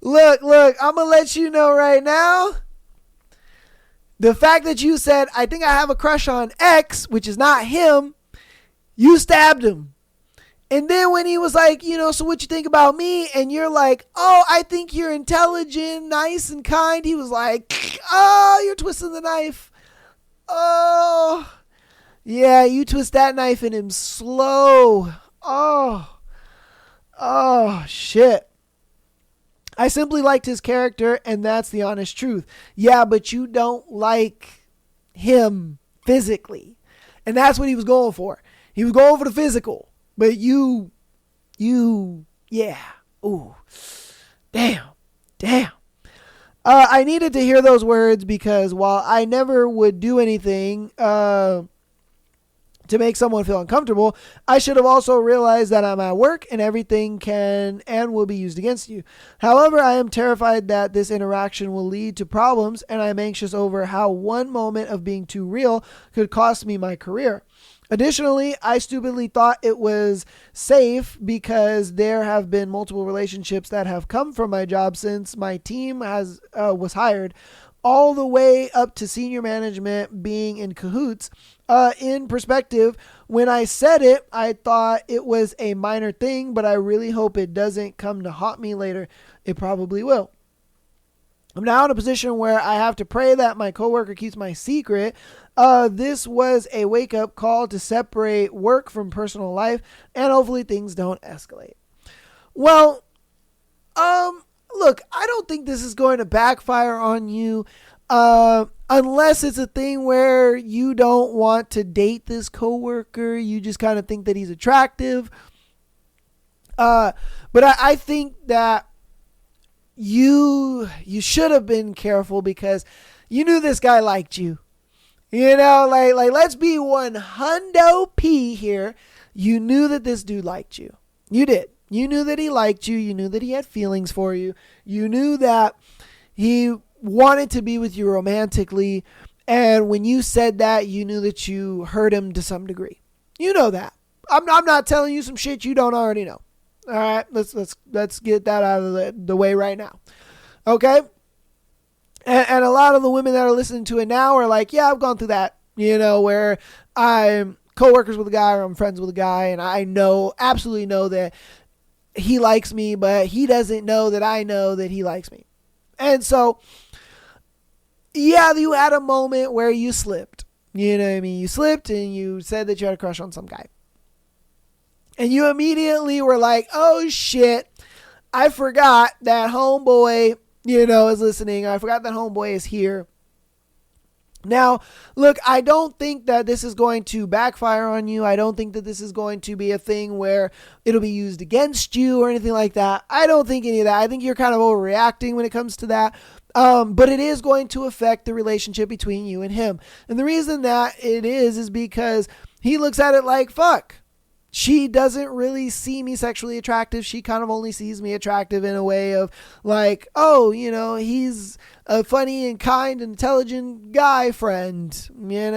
look, I'm going to let you know right now. The fact that you said, I think I have a crush on X, which is not him, you stabbed him. And then when he was like, so what you think about me? And you're like, oh, I think you're intelligent, nice, and kind. He was like, oh, you're twisting the knife. Oh, yeah, you twist that knife in him slow. Oh, shit. I simply liked his character, and that's the honest truth. Yeah, but you don't like him physically. And that's what he was going for. He was going for the physical. But you, yeah. Ooh. Damn. I needed to hear those words because while I never would do anything to make someone feel uncomfortable, I should have also realized that I'm at work and everything can and will be used against you. However, I am terrified that this interaction will lead to problems, and I'm anxious over how one moment of being too real could cost me my career. Additionally, I stupidly thought it was safe because there have been multiple relationships that have come from my job since my team was hired, all the way up to senior management being in cahoots. In perspective, when I said it, I thought it was a minor thing, but I really hope it doesn't come to haunt me later. It probably will. I'm now in a position where I have to pray that my coworker keeps my secret. This was a wake-up call to separate work from personal life, and hopefully things don't escalate. Well, look, I don't think this is going to backfire on you, unless it's a thing where you don't want to date this coworker. You just kind of think that he's attractive. But I think that you should have been careful because you knew this guy liked you. Like let's be 100p here. You knew that this dude liked you. You did. You knew that he liked you. You knew that he had feelings for you. You knew that he wanted to be with you romantically. And when you said that, you knew that you hurt him to some degree. You know that. I'm not telling you some shit you don't already know. All right, let's get that out of the way right now. Okay? And a lot of the women that are listening to it now are like, yeah, I've gone through that, where I'm coworkers with a guy or I'm friends with a guy, and I absolutely know that he likes me, but he doesn't know that he likes me. And so, yeah, you had a moment where you slipped. You know what I mean? You slipped and you said that you had a crush on some guy. And you immediately were like, oh shit, I forgot that homeboy, is listening. I forgot that homeboy is here. Now, look, I don't think that this is going to backfire on you. I don't think that this is going to be a thing where it'll be used against you or anything like that. I don't think any of that. I think you're kind of overreacting when it comes to that. But it is going to affect the relationship between you and him. And the reason that it is because he looks at it like, fuck. she doesn't really see me sexually attractive. She kind of only sees me attractive in a way of like, oh, he's a funny and kind and intelligent guy friend, and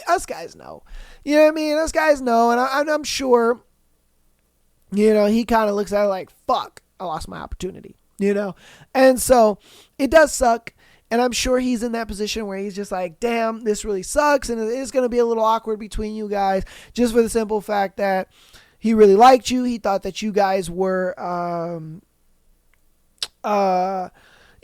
us guys know, us guys know. And I'm sure, he kind of looks at it like, fuck, I lost my opportunity, and so it does suck. And I'm sure he's in that position where he's just like, damn, this really sucks. And it's going to be a little awkward between you guys, just for the simple fact that he really liked you. He thought that you guys were,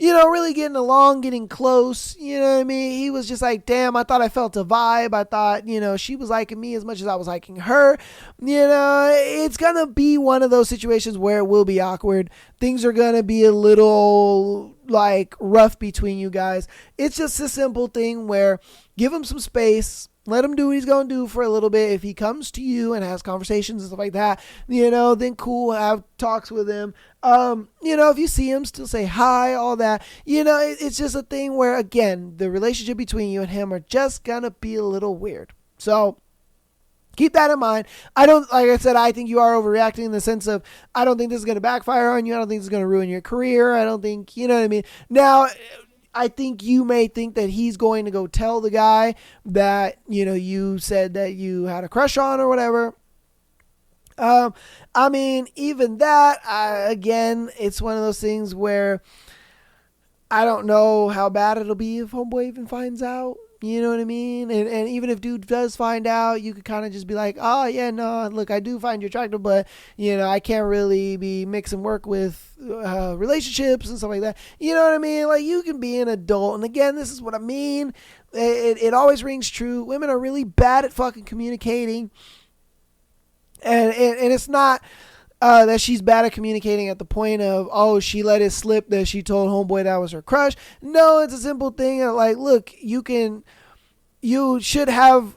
really getting along, getting close. You know what I mean? He was just like, damn, I thought I felt a vibe. I thought, she was liking me as much as I was liking her. It's going to be one of those situations where it will be awkward. Things are going to be a little like rough between you guys. It's just a simple thing where give him some space. Let him do what he's going to do for a little bit. If he comes to you and has conversations and stuff like that, then cool, have talks with him. If you see him, still say hi, all that. It's just a thing where, again, the relationship between you and him are just going to be a little weird. So keep that in mind. Like I said, I think you are overreacting in the sense of, I don't think this is going to backfire on you. I don't think this is going to ruin your career. I don't think, you know what I mean? Now, I think you may think that he's going to go tell the guy that, you said that you had a crush on or whatever. Even that, again, it's one of those things where I don't know how bad it'll be if homeboy even finds out. You know what I mean? And even if dude does find out, you could kind of just be like, oh, yeah, no, look, I do find you attractive, but, I can't really be mixing work with relationships and stuff like that. You know what I mean? Like, you can be an adult. And again, this is what I mean. It always rings true. Women are really bad at fucking communicating. And it's not that she's bad at communicating at the point of, oh, she let it slip that she told homeboy that was her crush. No, it's a simple thing. Like, look, you should have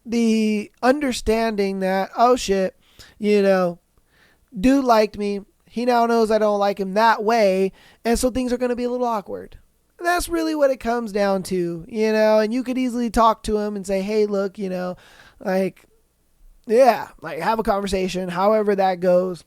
the understanding that, oh shit, dude liked me. He now knows I don't like him that way. And so things are going to be a little awkward. And that's really what it comes down to, and you could easily talk to him and say, hey, look, have a conversation, however that goes.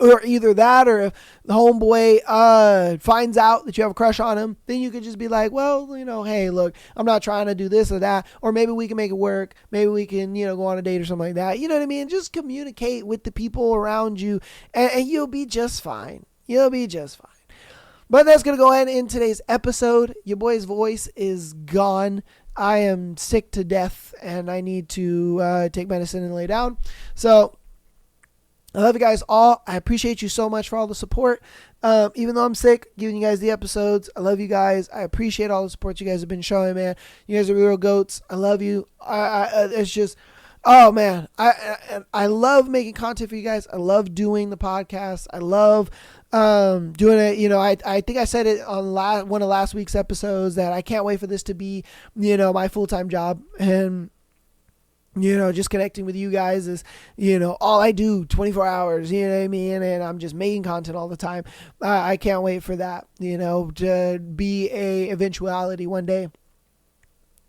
Or either that, or if the homeboy finds out that you have a crush on him, then you could just be like, well, hey, look, I'm not trying to do this or that. Or maybe we can make it work. Maybe we can, go on a date or something like that. You know what I mean? Just communicate with the people around you, and you'll be just fine. You'll be just fine. But that's going to go ahead in today's episode. Your boy's voice is gone. I am sick to death, and I need to take medicine and lay down. So I love you guys all. I appreciate you so much for all the support. Even though I'm sick, giving you guys the episodes. I love you guys. I appreciate all the support you guys have been showing, man. You guys are real goats. I love you. It's just, oh man, I love making content for you guys. I love doing the podcast. I love doing it. I think I said it on one of last week's episodes that I can't wait for this to be, my full-time job. And just connecting with you guys is, all I do 24 hours, you know what I mean? And I'm just making content all the time. I can't wait for that, to be a eventuality one day.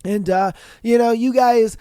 And, you guys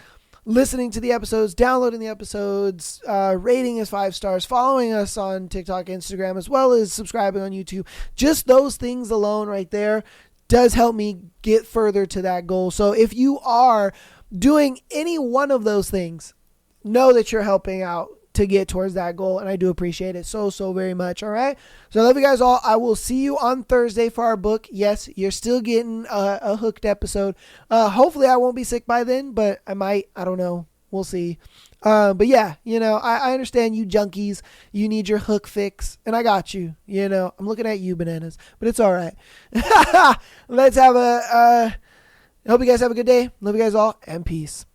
listening to the episodes, downloading the episodes, rating us 5 stars, following us on TikTok, Instagram, as well as subscribing on YouTube. Just those things alone right there does help me get further to that goal. So if you are doing any one of those things, know that you're helping out to get towards that goal, and I do appreciate it so very much. All right, so I love you guys all. I will see you on Thursday for our book. Yes, you're still getting a hooked episode. Hopefully I won't be sick by then, but I might. I don't know, we'll see. But yeah, I understand you junkies, you need your hook fix, and I got you. I'm looking at you, bananas, but it's all right. Let's have I hope you guys have a good day. Love you guys all, and peace.